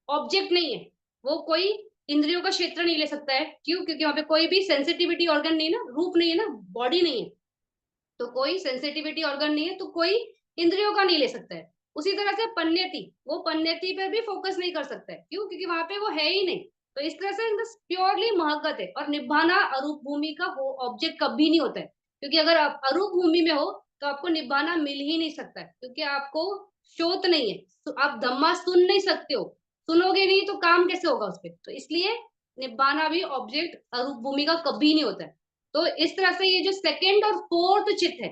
ऑब्जेक्ट नहीं है। वो कोई इंद्रियों का क्षेत्र नहीं ले सकता है। क्यों? क्योंकि वहां पे कोई भी सेंसिटिविटी ऑर्गन नहीं है ना, रूप नहीं है ना, बॉडी नहीं है, तो कोई सेंसिटिविटी ऑर्गन नहीं है, तो कोई इंद्रियों का नहीं ले सकता है। उसी तरह से पन्यति, वो पन्यति पर भी फोकस नहीं कर सकता है। क्यों? क्योंकि वहां पे वो है ही नहीं। तो इस तरह से प्योरली महगत है। और निब्बाना अरूप भूमि का ऑब्जेक्ट कभी नहीं होता है, क्योंकि अगर आप अरूप भूमि में हो तो आपको निब्बाना मिल ही नहीं सकता है, क्योंकि आपको श्रोत नहीं है, तो आप धम्मा सुन नहीं सकते हो। सुनोगे नहीं तो काम कैसे होगा उस पर? तो इसलिए निब्बाना भी ऑब्जेक्ट अरूप भूमि का कभी नहीं होता है। तो इस तरह से ये जो सेकंड और फोर्थ चित्त है,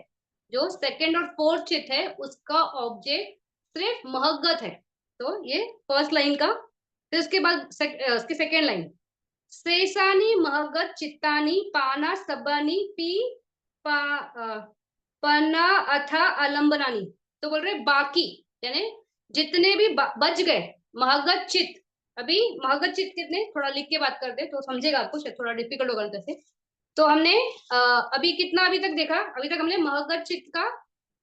जो सेकंड और फोर्थ चित्त है, उसका ऑब्जेक्ट सिर्फ महगत है। तो ये फर्स्ट लाइन का। फिर उसके बाद उसकी सेकंड लाइन, शेषानी महगत चित्तानी पाना सबनी पी पा पना अथा अलंबनानी। तो बोल रहे बाकी, यानी जितने भी बच गए महगत चित्त। अभी महगत चित्त कितने, थोड़ा लिख के बात कर दे तो समझेगा आपको, शायद थोड़ा डिफिकल्ट होगा जैसे। तो हमने अभी कितना अभी तक देखा, अभी तक हमने महगत चित्त का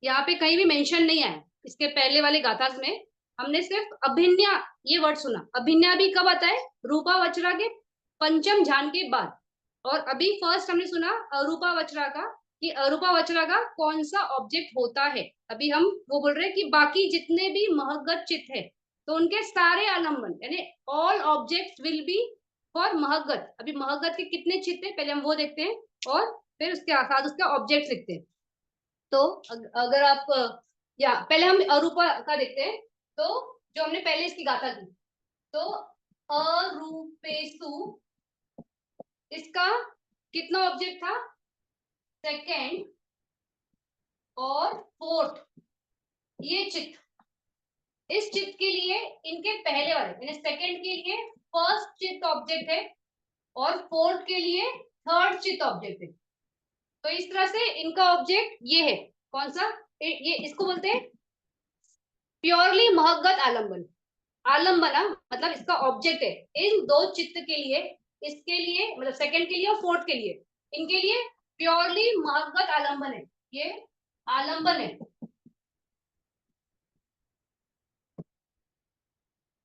यहाँ पे कहीं भी मेंशन नहीं आया। इसके पहले वाले गाथास में हमने सिर्फ अभिन्या ये वर्ड सुना। अभिन्या भी कब आता है? रूपा वचरा के पंचम ध्यान के बाद। और अभी फर्स्ट हमने सुना अरूपा वचरा का, कि अरूपा वचरा का कौन सा ऑब्जेक्ट होता है। अभी हम वो बोल रहे हैं कि बाकी जितने भी महगत चित्त है, तो उनके सारे आलम्बन, यानी all objects will be for महगत। अभी महगत के कितने चित्त है पहले हम वो देखते हैं, और फिर उसके साथ उसका ऑब्जेक्ट लिखते हैं। तो अगर आप या पहले हम अरूपा का देखते हैं। तो जो हमने पहले इसकी गाथा की, तो अरूपेशु, इसका कितना ऑब्जेक्ट था? सेकेंड और फोर्थ, ये चित्त। इस चित्त के लिए इनके पहले वाले यानी सेकेंड के लिए फर्स्ट चित्त ऑब्जेक्ट है, और फोर्थ के लिए थर्ड चित्त ऑब्जेक्ट है। तो इस तरह से इनका ऑब्जेक्ट ये है। कौन सा? ये इसको बोलते हैं प्योरली महगत आलम्बन। आलम्बना मतलब इसका ऑब्जेक्ट है इन 2 चित्त के लिए, इसके लिए मतलब सेकंड के लिए और फोर्थ के लिए, इनके लिए प्योरली महगत आलम्बन है, ये आलम्बन है।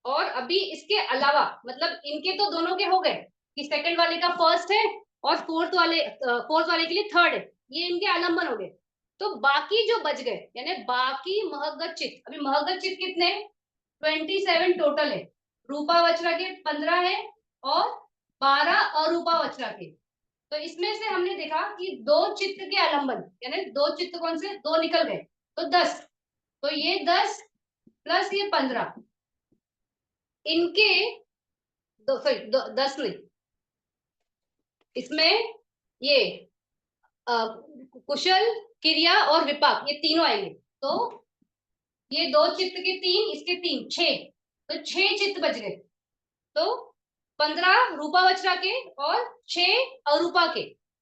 और अभी इसके अलावा मतलब इनके तो दोनों के हो गए, कि सेकंड वाले का फर्स्ट है और फोर्थ वाले के लिए थर्ड है, ये इनके आलम्बन हो गए। तो बाकी जो बच गए, यानी बाकी महगत चित्त, अभी महगत चित्त कितने? 27 टोटल है। रूपा वचरा के 15 है, और 12 अरूपा वचरा के। तो इसमें से हमने देखा कि 2 चित्त के आलम्बन, यानी 2 चित्त कौन से? 2 निकल गए, तो 10। तो ये 10 प्लस ये 15, इनके 10 नहीं, इसमें ये कुशल, क्रिया और विपाक, ये तीनों आएंगे। तो ये 2 चित्त के 3, इसके 3, 6, तो 6 चित्त बच गए। तो 15 रूपा वचरा के और 6 अरूपा के,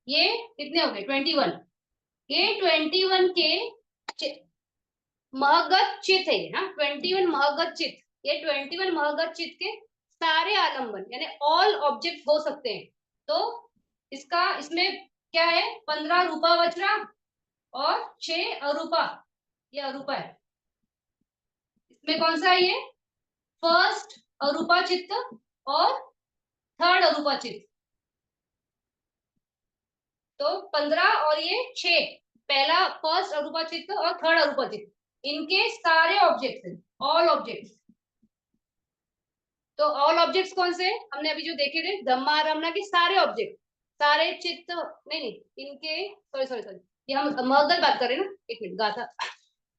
ये कितने हो गए? 21। ये 21 के महगत चित्त है ना, 21 महगत चित्त। ये 21 महगत चित्त के सारे आलम्बन यानी ऑल ऑब्जेक्ट हो सकते हैं। तो इसका इसमें क्या है? 15 रूपा वचरा और 6 अरूपा, ये अरूपा है। इसमें कौन सा है? ये फर्स्ट अरूपा चित्त और थर्ड अरूपा चित्त। तो 15 और ये 6, पहला फर्स्ट अरूपा चित्त और थर्ड अरूपा चित्त, इनके सारे ऑब्जेक्ट्स हैं, ऑल ऑब्जेक्ट्स। तो ऑल ऑब्जेक्ट्स कौन से? हमने अभी जो देखे थे धम्मा रमना के सारे ऑब्जेक्ट, सारे चित्त नहीं नहीं इनके, सॉरी सॉरी सॉरी, ये हम महगत बात कर रहे हैं ना, एक मिनट गाथा।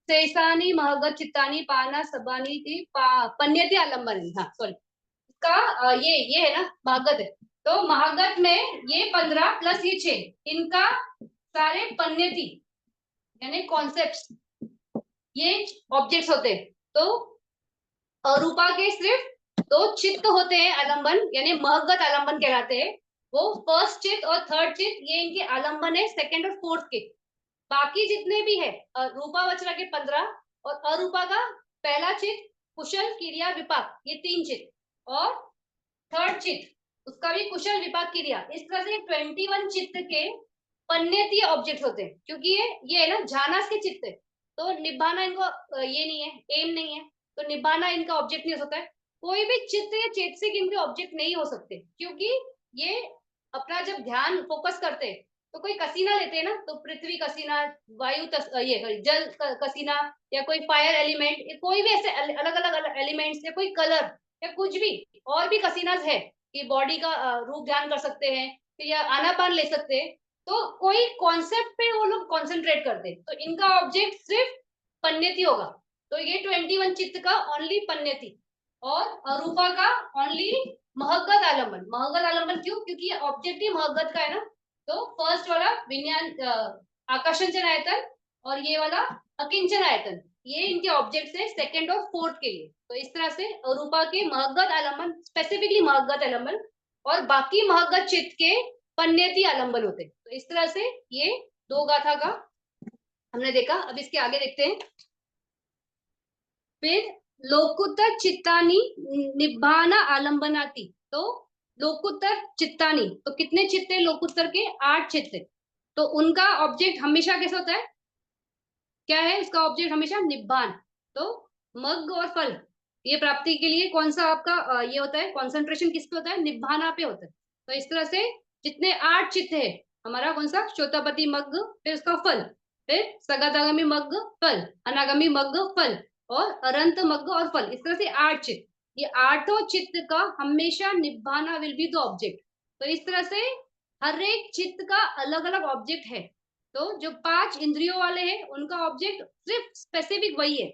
शेषानी महगत चित्तानी पाना सबानी थी पन्यति आलम्बन, हाँ सॉरी, का ये है ना महगत है। तो महगत में ये 15 प्लस ये 6, इनका सारे पन्यति यानी कॉन्सेप्ट्स, ये ऑब्जेक्ट्स होते हैं। तो अरूपा के सिर्फ दो चित्त होते हैं आलंबन, यानी महगत आलंबन कहलाते हैं। वो फर्स्ट चित्त और थर्ड चित्त ये इनके आलंबन है, सेकंड और फोर्थ के। बाकी जितने भी है रूपा वचरा के 15 और अरूपा का पहला चित्त, कुशल क्रिया विपाक, ये 3 चित्त, और थर्ड चित्त उसका भी कुशल विपाक क्रिया। इस तरह से 21 चित्त के पन्नेतीय ऑब्जेक्ट होते हैं, क्योंकि ये है ना झानास के चित्त है, तो निभाना इनको ये नहीं है, एम नहीं है, तो निभाना इनका ऑब्जेक्ट नहीं हो सकता है। कोई भी चित्त या चेतसिक इनके ऑब्जेक्ट नहीं हो सकते, क्योंकि ये अपना जब ध्यान फोकस करते हैं तो कोई कसीना लेते हैं ना, तो पृथ्वी कसीना, वायु ये जल कसीना, या कोई फायर एलिमेंट, कोई भी ऐसे अलग अलग एलिमेंट्स, या कोई कलर, या कुछ भी और भी कसीनाज है कि बॉडी का रूप ध्यान कर सकते हैं, या आनापान ले सकते हैं। तो कोई कॉन्सेप्ट पे वो लोग कॉन्सेंट्रेट करते हैं, तो इनका ऑब्जेक्ट सिर्फ पन्नेती होगा। तो ये 21 चित्त का ओनली पन्नेती, और अरूपा का ओनली महगत आलम्बन। महगत आलम्बन क्यों? क्योंकि ये ऑब्जेक्ट ही महगत का है ना। तो फर्स्ट वाला विज्ञान आकर्षण आयतन, और ये वाला अकिंचन आयतन, ये इनके ऑब्जेक्ट है सेकंड और फोर्थ के लिए। तो इस तरह से अरूपा के महगत आलम्बन, स्पेसिफिकली महगत आलम्बन, और बाकी महगत चित्त के पन्नेती आलम्बन होते हैं। तो इस तरह से ये दो गाथा का हमने देखा। अब इसके आगे देखते हैं। फिर लोकुत्तर चित्तानी निभाना आलम्बनाती। तो लोकुत्तर चित्तानी, तो कितने चित्त है लोकुत्तर के? 8 चित्त है। तो उनका ऑब्जेक्ट हमेशा कैसा होता है? क्या है उसका ऑब्जेक्ट? हमेशा निब्बान। तो मग और फल, ये प्राप्ति के लिए कौन सा आपका ये होता है, कॉन्सेंट्रेशन किस पे होता है? निब्बाना पे होता है। तो इस तरह से जितने 8 चित्त है, हमारा कौन सा? श्रोतापति मग, फिर उसका फल, फिर सगातागामी मग फल, अनागामी मग फल, और अरंत मग और फल। इस तरह से 8 चित्त। ये आठों चित्त का हमेशा निब्बाना विल बी द ऑब्जेक्ट। तो इस तरह से हर एक चित्त का अलग अलग ऑब्जेक्ट है। तो जो 5 इंद्रियों वाले हैं उनका ऑब्जेक्ट सिर्फ स्पेसिफिक वही है।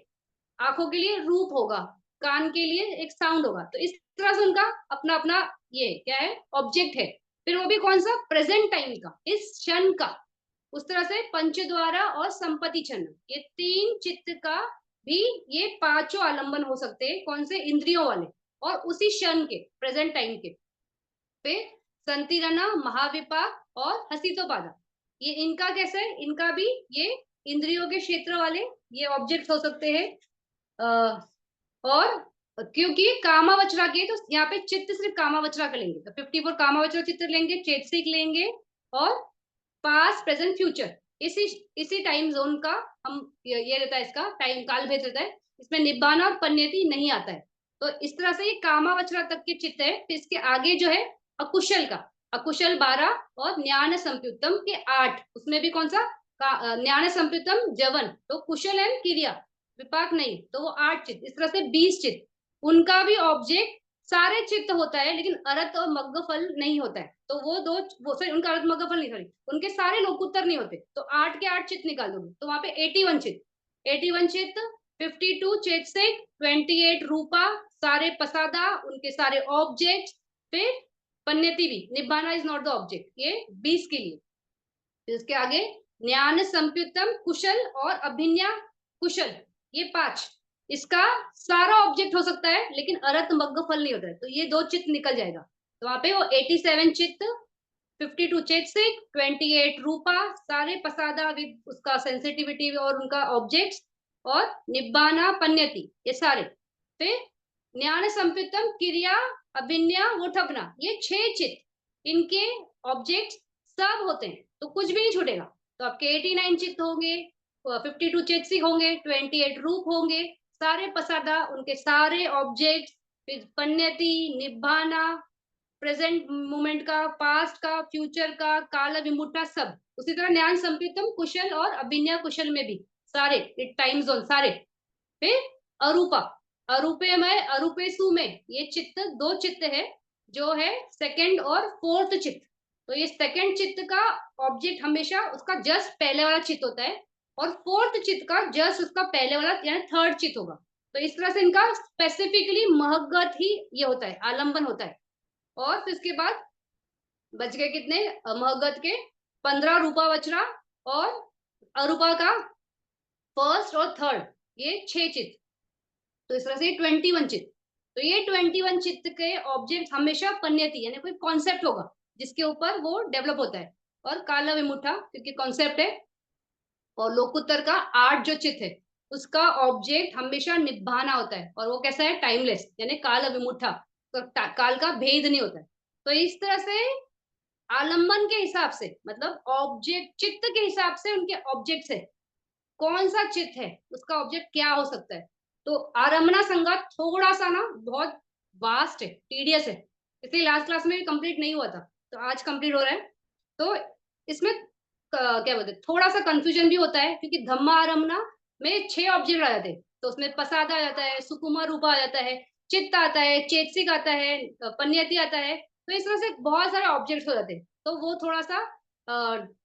आंखों के लिए रूप होगा, कान के लिए एक साउंड होगा। तो इस तरह से उनका अपना अपना ये क्या है, ऑब्जेक्ट है। फिर वो भी कौन सा? प्रेजेंट टाइम का, इस क्षण का। उस तरह से पंचद्वारा और संपत्ति छन्न, ये 3 चित्त का भी ये 5 आलंबन हो सकते हैं। कौन से? इंद्रियों वाले, और उसी क्षण के, प्रेजेंट टाइम के। फिर संतिरना, महाविपाक और हसितोपादा, ये इनका कैसे है? इनका भी ये इंद्रियों के क्षेत्र वाले ये ऑब्जेक्ट हो सकते हैं। और क्योंकि कामावचरा के, तो यहाँ पे चित्त सिर्फ कामावचरा का लेंगे, तो 54 कामावचरा चित्र लेंगे, चेतसिक लेंगे, और पास्ट प्रेजेंट फ्यूचर, इसी इसी टाइम जोन का हम ये रहता है, इसका टाइम काल भेद रहता है। इसमें निब्बाना और पन्नेति नहीं आता है। तो इस तरह से ये कामावचरा तक के चित्त है। फिर इसके आगे जो है अकुशल का, अकुशल 12 और ज्ञान संप्युत्तम के 8, उसमें भी कौन सा? ज्ञान संप्युत्तम जवन, तो कुशल एंड क्रिया विपाक नहीं, तो वो 8 चित्त। इस तरह से 20 चित्त, उनका भी ऑब्जेक्ट सारे चित्त होता है, लेकिन अरत और मग्ग फल नहीं होता है। तो वो सॉरी, उनका अरत मग्ग फल नहीं, सॉरी, उनके सारे लोकुत्तर नहीं होते। तो 8 के 8 चित्त निकाल दोगे तो वहां पे 81 चित्त, 81 चित्त, 52 चेतसिक, 28 रूपा, सारे पसादा, उनके सारे ऑब्जेक्ट। फिर पन्नेति भी, निब्बाना इज नॉट द ऑब्जेक्ट, ये 20 के लिए। फिर उसके आगे ज्ञान संप्युत्तम कुशल और अभिज्ञा कुशल, ये 5, इसका सारा ऑब्जेक्ट हो सकता है, लेकिन अरत मग्ग फल नहीं होता है। तो ये 2 चित्त निकल जाएगा। तो वहां पे वो 87 चित्त, 52 चेतसिक, 28 रूपा, सारे पसादा विद उसका सेंसिटिविटी और उनका ऑब्जेक्ट्स, और निब्बाना पन्यति, ये सारे। फिर ज्ञान संप्युत्तम क्रिया अभिन्या वो ठपना, ये 6 चित्त, इनके ऑब्जेक्ट सब होते हैं, तो कुछ भी नहीं छूटेगा। तो आपके 89 चित्त होंगे, 52 चेतसिक होंगे, 28 रूप होंगे, सारे पसादा, उनके सारे ऑब्जेक्ट, फिर पन्यति, निब्बाना, प्रेजेंट मोमेंट का, पास्ट का, फ्यूचर का, काल विमुट्टा, सब। उसी तरह ज्ञान संप्युत्तम कुशल और अभिन्या कुशल में भी सारे टाइम जोन सारे। फिर अरूपा, अरूपे में, अरूपेसु में ये चित्त 2 चित्त है, जो है सेकंड और फोर्थ चित्त। तो ये सेकंड चित्त का ऑब्जेक्ट हमेशा उसका जस्ट पहले वाला चित्त होता है, और फोर्थ चित्त का जस्ट उसका पहले वाला यानी थर्ड चित्त होगा। तो इस तरह से इनका स्पेसिफिकली महगत ही ये होता है, आलंबन होता है। और फिर इसके बाद बच गए कितने महगत के? 15 रूपा वचरा, और अरूपा का फर्स्ट और थर्ड, ये 6 चित्त, तो इस तरह से 21 चित्त। तो ये 21 चित्त के ऑब्जेक्ट हमेशा पन्यति यानी कोई कॉन्सेप्ट होगा जिसके ऊपर वो डेवलप होता है। और काला विमुठा क्योंकि कॉन्सेप्ट है, और लोकुत्तर का 8 जो चित्त है उसका ऑब्जेक्ट हमेशा निभाना होता है, और वो कैसा है, टाइमलेस यानी काल विमुठा, तो काल का भेद नहीं होता है। तो इस तरह से आलम्बन के हिसाब से, मतलब ऑब्जेक्ट चित्त के हिसाब से उनके ऑब्जेक्ट्स है, कौन सा चित्त है उसका ऑब्जेक्ट क्या हो सकता है। तो आरम्भना संज्ञा थोड़ा सा ना बहुत वास्ट है, टीडियस है, इसलिए लास्ट क्लास में भी कंप्लीट नहीं हुआ था, तो आज कंप्लीट हो रहा है। तो इसमें क्या बोलते हैं, थोड़ा सा कंफ्यूजन भी होता है क्योंकि धम्मा आरम्भना में 6 ऑब्जेक्ट आ जाते हैं, तो उसमें प्रसाद आ जाता है, सुकुमार रूपा आ जाता है, चित्त आता है, चेतसिक आता है, पन्यति आता है, तो इस तरह से बहुत सारे ऑब्जेक्ट्स हो जाते हैं, तो वो थोड़ा सा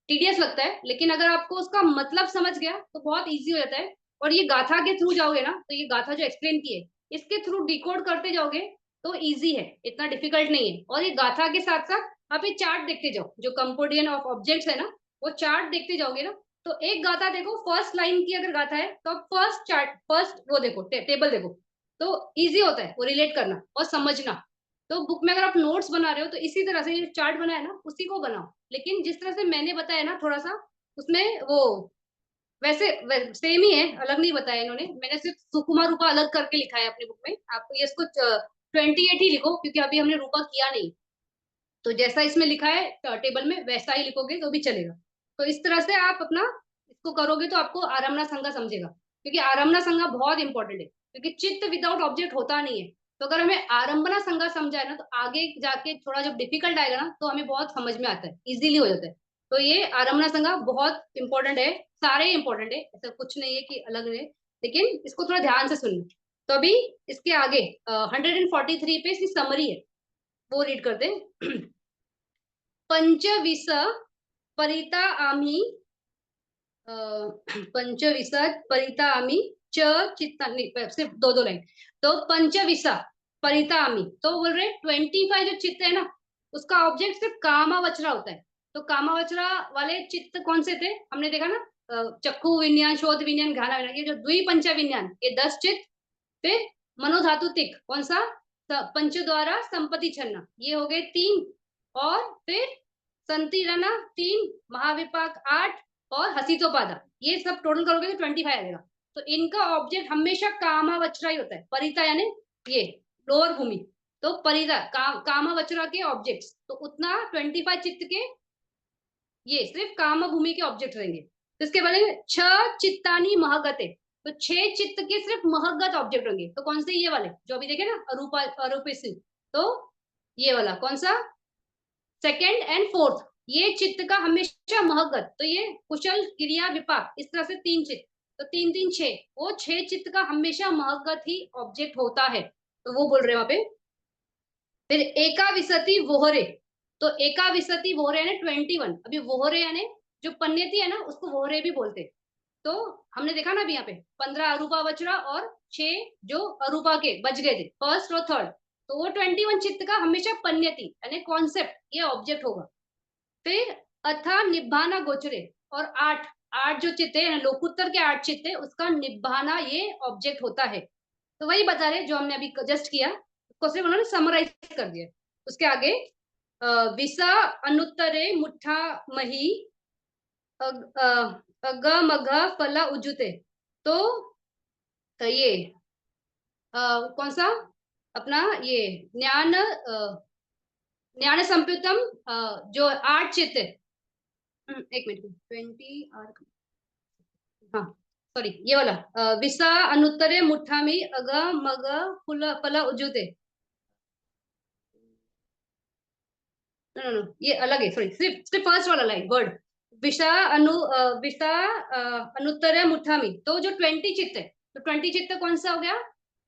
टीडियस लगता है। लेकिन अगर आपको उसका मतलब समझ गया तो बहुत इजी हो जाता है, और ये गाथा के थ्रू जाओगे ना, तो ये गाथा जो एक्सप्लेन की है इसके थ्रू डिकोड करते जाओगे तो इजी है, इतना डिफिकल्ट नहीं है। और ये गाथा के साथ साथ आप ये चार्ट देखते जाओ, जो कंपोडियन ऑफ ऑब्जेक्ट्स है ना, वो चार्ट देखते जाओगे ना, तो एक गाथा देखो, फर्स्ट लाइन की अगर गाथा है तो आप फर्स्ट चार्ट, फर्स्ट वो देखो, टेबल देखो, तो इजी होता है वो रिलेट करना और समझना। तो बुक में अगर आप नोट्स बना रहे हो तो इसी तरह से ये चार्ट बनाया ना उसी को बनाओ, लेकिन जिस तरह से मैंने बताया ना थोड़ा सा उसमें वो वैसे सेम ही है, अलग नहीं बताया इन्होंने, मैंने सिर्फ सुकुमार रूपा अलग करके लिखा है अपनी बुक में। आपको ये इसको 28 ही लिखो क्योंकि अभी हमने रूपा किया नहीं, तो जैसा इसमें लिखा है टेबल में वैसा ही लिखोगे तो भी चलेगा। तो इस तरह से आप अपना इसको करोगे तो आपको आरम्भना संज्ञा समझेगा, क्योंकि आरम्भना संज्ञा बहुत इंपॉर्टेंट है, क्योंकि चित्त विदाउट ऑब्जेक्ट होता नहीं है। तो अगर हमें आरंभना संज्ञा समझा है ना, तो आगे जाके थोड़ा जब डिफिकल्ट आएगा ना तो हमें बहुत समझ में आता है, इजीली हो जाता है। तो ये आरंभना संज्ञा बहुत इंपॉर्टेंट है, सारे इंपॉर्टेंट है, ऐसा कुछ नहीं है कि अलग है, लेकिन इसको थोड़ा ध्यान से सुनना। तो अभी इसके आगे 143 पे इसकी समरी है, वो रीड करते हैं। पंचविस परिता आम्ही पंचविसत परिता आम्ही च चित्ता, सिर्फ दो दो लाइन। तो पंचविसा परिता आम्ही, तो बोल रहे 25 जो चित्त है ना उसका ऑब्जेक्ट सिर्फ कामावचरा होता है। तो कामावचरा वाले चित्त कौन से थे, हमने देखा ना, चक्षु विज्ञान, शोध विज्ञान, घाना विज्ञान, ये जो द्विपंच विज्ञान, ये 10 चित्त। फिर मनोधातुतिक कौन सा, पंच द्वारा संपत्ति छन्ना, ये हो गए 3। और फिर संतिरना 3, महाविपाक 8, और हसीतोपादा, ये सब टोटल करोगे तो 25 आ जाएगा। तो इनका ऑब्जेक्ट हमेशा कामावचरा ही होता है, परिता यानी ये लोअर भूमि, तो परिता कामावचरा के ऑब्जेक्ट्स, तो उतना 25 चित्त के ये सिर्फ काम भूमि के ऑब्जेक्ट रहेंगे। तो इसके बाद छ चित्तानी महगते, तो 6 चित्त के सिर्फ महगत ऑब्जेक्ट होंगे, तो कौन से, ये वाले जो अभी देखे ना, अरूपा अरूपेसी, तो ये वाला कौन सा, सेकेंड एंड फोर्थ, ये चित्त का हमेशा महगत, तो ये कुशल क्रिया विपाक, इस तरह से 3 चित्त, तो 3 3 6, वो 6 चित्त का हमेशा महगत ही ऑब्जेक्ट होता है, तो वो बोल रहे हैं वहां पे। फिर एकाविशति वोहरे, तो एकाविशति वोहरे यानी 21, अभी वोहरे यानी जो पन्यति है ना उसको वोहरे भी बोलते हैं। तो हमने देखा ना अभी यहाँ पे 15 अरूपा बचरा और 6 जो अरूपा के बच गए थे, फर्स्ट और थर्ड, तो वो 21 चित्त का हमेशा पन्यति यानी कॉन्सेप्ट ये ऑब्जेक्ट होगा। फिर अथा निभाना गोचरे, और 8 8 जो चित्त है लोकुत्तर के 8 चित्त है उसका निभाना ये ऑब्जेक्ट होता है। तो वही बता रहे जो हमने अभी जस्ट किया, उसको सिर्फ उन्होंने समराइज कर दिया। उसके आगे विसा अनुत्तरे मुठा मही अग मघ फला उजुते, तो ये कौन सा अपना ये ज्ञान ज्ञान संप्युतम, जो 8 चित्त, एक मिनट 20 और, हाँ सॉरी ये वाला विसा अनुत्तरे मुठामी अग मग फुल फला उजुते, नो नो ये अलग है, सॉरी सिर्फ सिर्फ फर्स्ट वाला लाइन वर्ड, विषा विषा अनुत्तर मुठामी, तो जो 20 चित्त है, तो 20 चित्त कौन सा हो गया,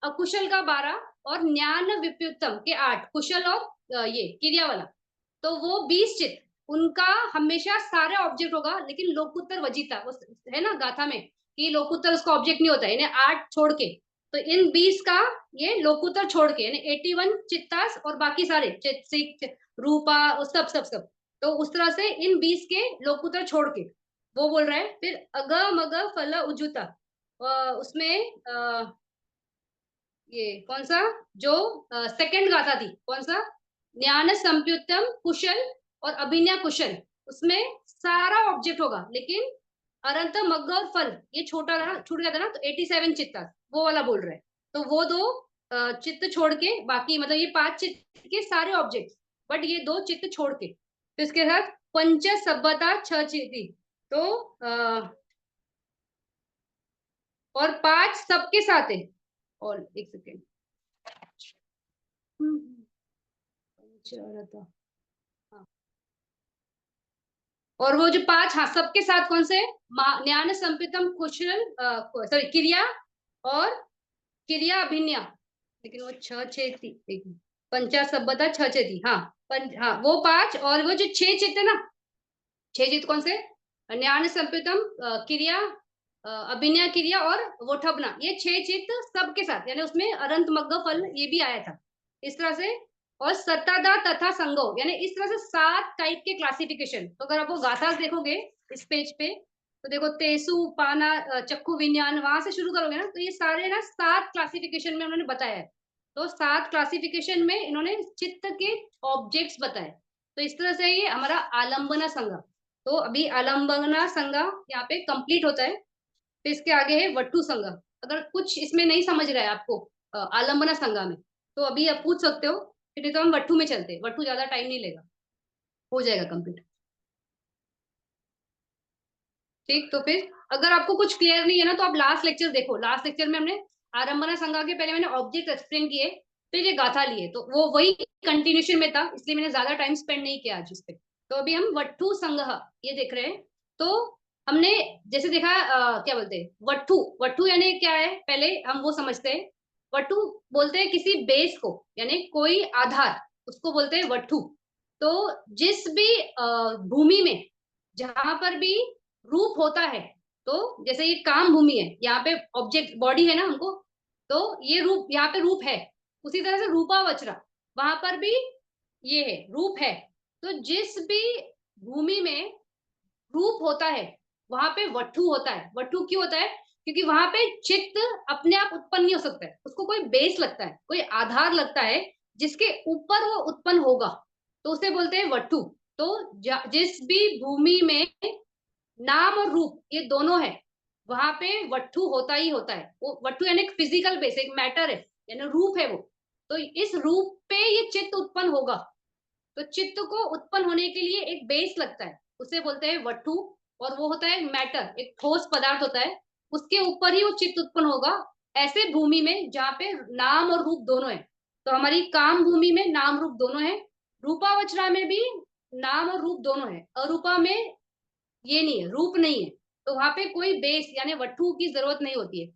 अकुशल का 12 और ज्ञान विप्युत्तम के 8, कुशल और ये क्रिया वाला, तो वो 20 चित्त, उनका हमेशा सारे ऑब्जेक्ट होगा, लेकिन लोकुत्तर वजीता वो है ना गाथा में कि लोकुत्तर उसका ऑब्जेक्ट नहीं होता है, यानी 8 छोड़ के, तो इन 20 का ये लोकुत्तर छोड़ के यानी 81 चित्तास और बाकी सारे चित्त रूपा सब सब सब, तो उस तरह से इन 20 के लोकुत्तर छोड़ के वो बोल रहा है। फिर अग मग फल उजुता, उसमें ये कौन सा, जो सेकंड गाथा थी, कौन सा, ज्ञान संप्युतम कुशल और अभिनय कुशल, उसमें सारा ऑब्जेक्ट होगा, लेकिन अरंत मग्ग और फल ये छोटा था, छूट गया था ना, तो 87 चित्त था, वो वाला बोल रहे हैं। तो वो दो चित्त छोड़ के बाकी, मतलब ये 5 चित्त के सारे ऑब्जेक्ट, बट ये 2 चित्त छोड़ के, तो इसके साथ पंच सभ्यता 6 चित्ती, तो और 5 सबके साथ है। और एक सेकेंड, हाँ, और वो जो 5, हाँ, सबके साथ कौन से, ज्ञान संपितम कुशल, सॉरी, क्रिया और क्रिया अभिन्या, लेकिन वो 6 6 थी, एक पंचा सभ्यता 6 6 थी, हाँ, हाँ, वो 5, और वो जो 6 चित्त है ना, 6 चित्त कौन से, ज्ञान संपितम, क्रिया, अभिनय क्रिया और वो ठबना, ये 6 चित्त सबके साथ, यानी उसमें अरंत मग्ग फल ये भी आया था, इस तरह से। और सतादा तथा संगो, यानी इस तरह से 7 टाइप के क्लासिफिकेशन। तो अगर आप वो गाथा देखोगे इस पेज पे, तो देखो तेसु पाना चक्कु विज्ञान, वहां से शुरू करोगे ना, तो ये सारे ना 7 क्लासिफिकेशन में उन्होंने बताया है। तो 7 क्लासिफिकेशन में इन्होंने चित्त के ऑब्जेक्ट्स बताए। तो इस तरह से ये हमारा आलम्बना संज्ञा, तो अभी आलम्बना संज्ञा यहाँ पे कंप्लीट होता है। तो इसके आगे है वट्टू संज्ञा। अगर कुछ इसमें नहीं समझ रहा है आपको आलम्बना संज्ञा में, तो अभी आप पूछ सकते हो, फिर नहीं तो हम वट्टू में चलते हैं, वट्टू ज्यादा टाइम नहीं लेगा, हो जाएगा कंप्लीट। ठीक, तो फिर अगर आपको कुछ क्लियर नहीं है ना, तो आप लास्ट लेक्चर देखो, लास्ट लेक्चर में हमने आरंभना संज्ञा के पहले मैंने ऑब्जेक्ट एक्सप्लेन किए, फिर ये गाथा लिए, तो वो वही कंटिन्यूशन में था, इसलिए मैंने ज्यादा टाइम स्पेंड नहीं किया आज इस पे। तो अभी हम वट्टू संग्रह ये देख रहे हैं। तो हमने जैसे देखा, क्या बोलते हैं वट्टू, वट्टू यानी क्या है, पहले हम वो समझते हैं। वट्टू बोलते हैं किसी बेस को, यानी कोई आधार, उसको बोलते हैं वट्टू। तो जिस भी भूमि में, जहां पर भी रूप होता है, तो जैसे ये काम भूमि है, यहाँ पे ऑब्जेक्ट बॉडी है ना हमको, तो ये रूप, यहाँ पे रूप है, उसी तरह से रूपा वचरा, वहां पर भी ये है, रूप है। तो जिस भी भूमि में रूप होता है, वहां पे वट्ठु होता है। वट्ठु क्यों होता है, क्योंकि वहां पे चित्त अपने आप उत्पन्न नहीं हो सकता है, उसको कोई बेस लगता है, कोई आधार लगता है, जिसके ऊपर वो उत्पन्न होगा, तो उसे बोलते हैं वट्ठु। तो जिस भी भूमि में नाम और रूप ये दोनों है, वहां पे वट्ठु होता ही होता है। वो वट्ठु यानी एक फिजिकल बेस, एक मैटर है, यानी रूप है वो। तो इस रूप पे ये चित्त उत्पन्न होगा। तो चित्त को उत्पन्न होने के लिए एक बेस लगता है, उसे बोलते हैं वट्ठु। और वो होता है मैटर, एक ठोस पदार्थ होता है, उसके ऊपर ही वो चित्त उत्पन्न होगा। ऐसे भूमि में जहाँ पे नाम और रूप दोनों है, तो हमारी काम भूमि में नाम रूप दोनों है, रूपावचरा में भी नाम और रूप दोनों है, अरूपा में ये नहीं है, रूप नहीं है, तो वहां पे कोई बेस यानी वट्ठु की जरूरत नहीं होती है।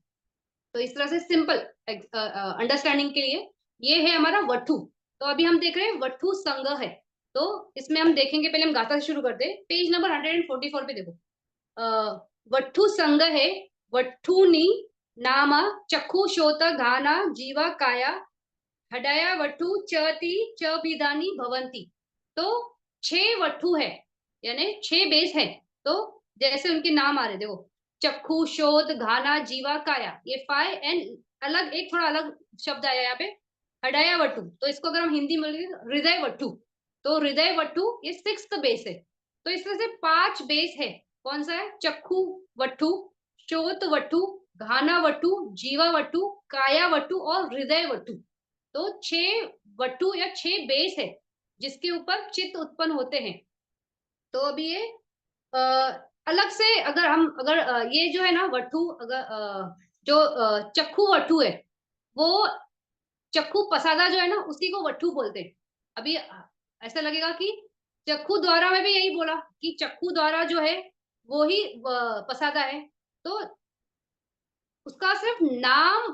तो इस तरह से सिंपल अंडरस्टैंडिंग के लिए ये है हमारा वट्ठु। तो अभी हम देख रहे हैं वट्ठु संघ है। तो इसमें हम देखेंगे, पहले हम गाथा से शुरू करते हैं, पेज नंबर 144 पे देखो। वट्ठु संघ है, वट्ठुनी नाम चक्षु श्रोत घाना जीवा काया हडया वट्ठु चति च विधानी भवंती। तो 6 वट्ठु है, यानी 6 बेस है। तो जैसे उनके नाम आ रहे, देखो, चक्षु शोध घाना जीवा काया, ये 5 एंड अलग, एक थोड़ा अलग शब्द आया यहाँ पे, हडया वट्टु। तो इसको अगर हम हिंदी में बोलेंगे हृदय वट्टु, तो हृदय वट्टु ये 6th बेस है। तो इस तरह से 5 बेस है। कौन सा है, चक्षु वट्टु, श्रोत वट्टु, घाना वट्टु, जीवा वट्टु, काया वट्टु और हृदय वट्टु। तो 6 वट्टु या 6 बेस है, जिसके ऊपर चित्त उत्पन्न होते हैं। तो अभी ये अ, अलग से अगर हम, अगर ये जो है ना वट्टु, अगर जो चक्षु वट्टु है, वो चक्षु पसादा जो है ना, उसी को वट्टु बोलते हैं। अभी ऐसा लगेगा कि चक्षु द्वारा में भी यही बोला कि चक्षु द्वारा जो है वो ही पसादा है, तो उसका सिर्फ नाम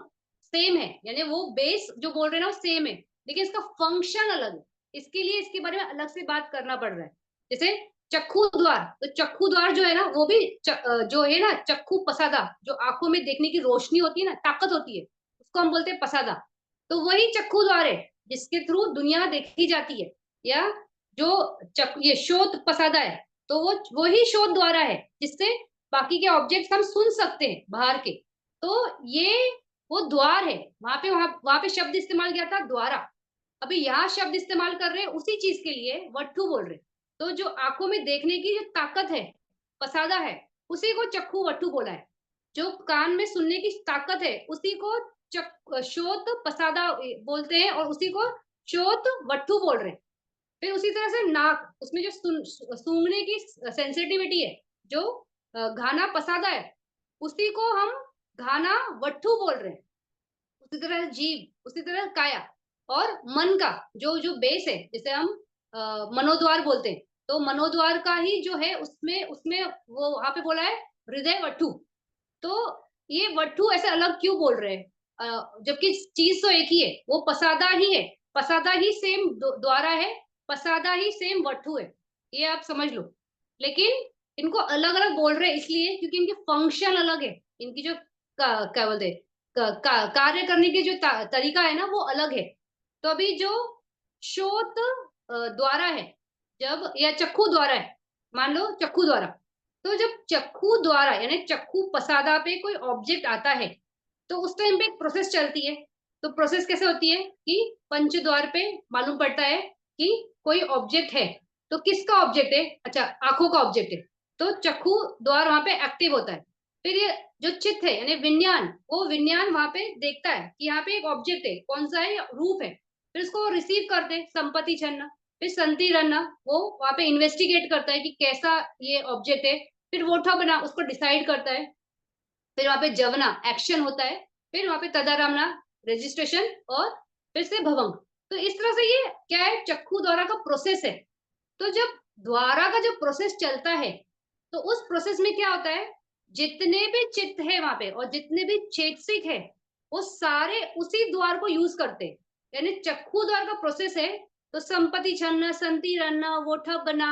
सेम है, यानी वो बेस जो बोल रहे हैं ना वो सेम है, लेकिन इसका फंक्शन अलग है। इसके लिए इसके बारे में अलग से बात करना पड़ रहा है। जैसे चक्षु द्वार, तो चक्षु द्वार जो है ना, वो भी जो है ना चक्षु पसादा, जो आंखों में देखने की रोशनी होती है ना, ताकत होती है, उसको हम बोलते हैं पसादा। तो वही चक्षु द्वार है जिसके थ्रू दुनिया देखी जाती है। या जो ये शोध पसादा है, तो वो वही शोध द्वारा है जिससे बाकी के ऑब्जेक्ट्स हम सुन सकते हैं बाहर के। तो ये वो द्वार है, वहां पे शब्द इस्तेमाल किया था द्वारा। अभी यहाँ शब्द इस्तेमाल कर रहे हैं उसी चीज के लिए, वट्ठु बोल रहे। तो जो आंखों में देखने की जो ताकत है, पसादा है, उसी को चक्षु वट्ठु बोला है। जो कान में सुनने की ताकत है, उसी को श्रोत पसादा बोलते हैं, और उसी को श्रोत वट्ठु बोल रहे हैं। फिर उसी तरह से नाक, उसमें जो सूंघने की सेंसिटिविटी है, जो घाना पसादा है, उसी को हम घाना वट्ठु बोल रहे हैं। उसी तरह जीव, उसी तरह काया, और मन का जो जो बेस है, जैसे हम मनोद्वार बोलते हैं, तो मनोद्वार का ही जो है उसमें उसमें वो वहां पे बोला है हृदय वट्ठु। तो ये वट्ठु ऐसे अलग क्यों बोल रहे हैं, जबकि चीज तो एक ही है, वो पसादा ही है। पसादा ही सेम द्वारा है, पसादा ही सेम वट्ठु है, ये आप समझ लो। लेकिन इनको अलग अलग बोल रहे हैं इसलिए क्योंकि इनके फंक्शन अलग है। इनकी जो क्या बोलते हैं, कार्य करने की जो तरीका है ना, वो अलग है। तो अभी जो श्रोत द्वारा है, जब या चक्षु द्वारा है, मान लो चक्षु द्वारा, तो जब चक्षु द्वारा यानी चक्षु पसादा पे कोई ऑब्जेक्ट आता है, तो उस टाइम पे एक प्रोसेस चलती है। तो प्रोसेस कैसे होती है कि पंच द्वार पे मालूम पड़ता है कि कोई ऑब्जेक्ट है। तो किसका ऑब्जेक्ट है? अच्छा, आंखों का ऑब्जेक्ट है। तो चक्षु द्वार वहां पे एक्टिव होता है। फिर ये जो चित्त है यानी विज्ञान, वो विज्ञान वहां पे देखता है कि यहाँ पे एक ऑब्जेक्ट है, कौन सा है, रूप है। फिर उसको रिसीव करते हैं, संपत्ति छन्ना। फिर संति रन्ना, वो वहां पे इन्वेस्टिगेट करता है कि कैसा ये ऑब्जेक्ट है। फिर वोठा बना, उसको डिसाइड करता है। फिर वहां पे जवना, एक्शन होता है। फिर वहां पे तदारमना, रजिस्ट्रेशन, और फिर से भवंग। तो इस तरह से ये क्या है, चक्षु द्वारा का प्रोसेस है। तो जब द्वारा का जो प्रोसेस चलता है, तो उस प्रोसेस में क्या होता है, जितने भी चित्त है वहां पे और जितने भी चेतसिक है, वो सारे उसी द्वार को यूज करते हैं। यानी चक्षु द्वार का प्रोसेस है, तो संपत्ति छन्ना, संति रन्ना, वोठा बना,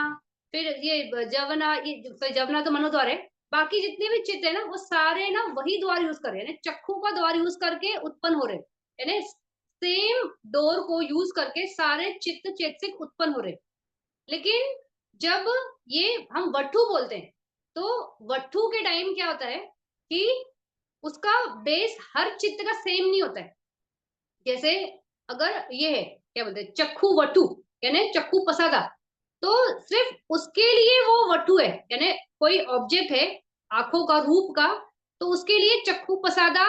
फिर ये जवना, ये जवना तो मनोद्वार है। बाकी जितने भी चित्त है ना, वो सारे ना वही द्वार यूज कर रहे हैं, यानी चक्षु का द्वार यूज करके उत्पन्न हो रहे हैं। यानी सेम डोर को यूज करके सारे चित्त चेतसिक उत्पन्न हो रहे हैं। लेकिन जब ये हम वट्ठु बोलते हैं, तो वट्ठु के टाइम क्या होता है कि उसका बेस हर चित्त का सेम नहीं होता है। जैसे अगर ये है, क्या बोलते हैं, चक्षु वट्ठु, यानी चक्षु पसादा, तो सिर्फ उसके लिए वो वट्ठु है। यानी कोई ऑब्जेक्ट है आंखों का, रूप का, तो उसके लिए चक्षु पसादा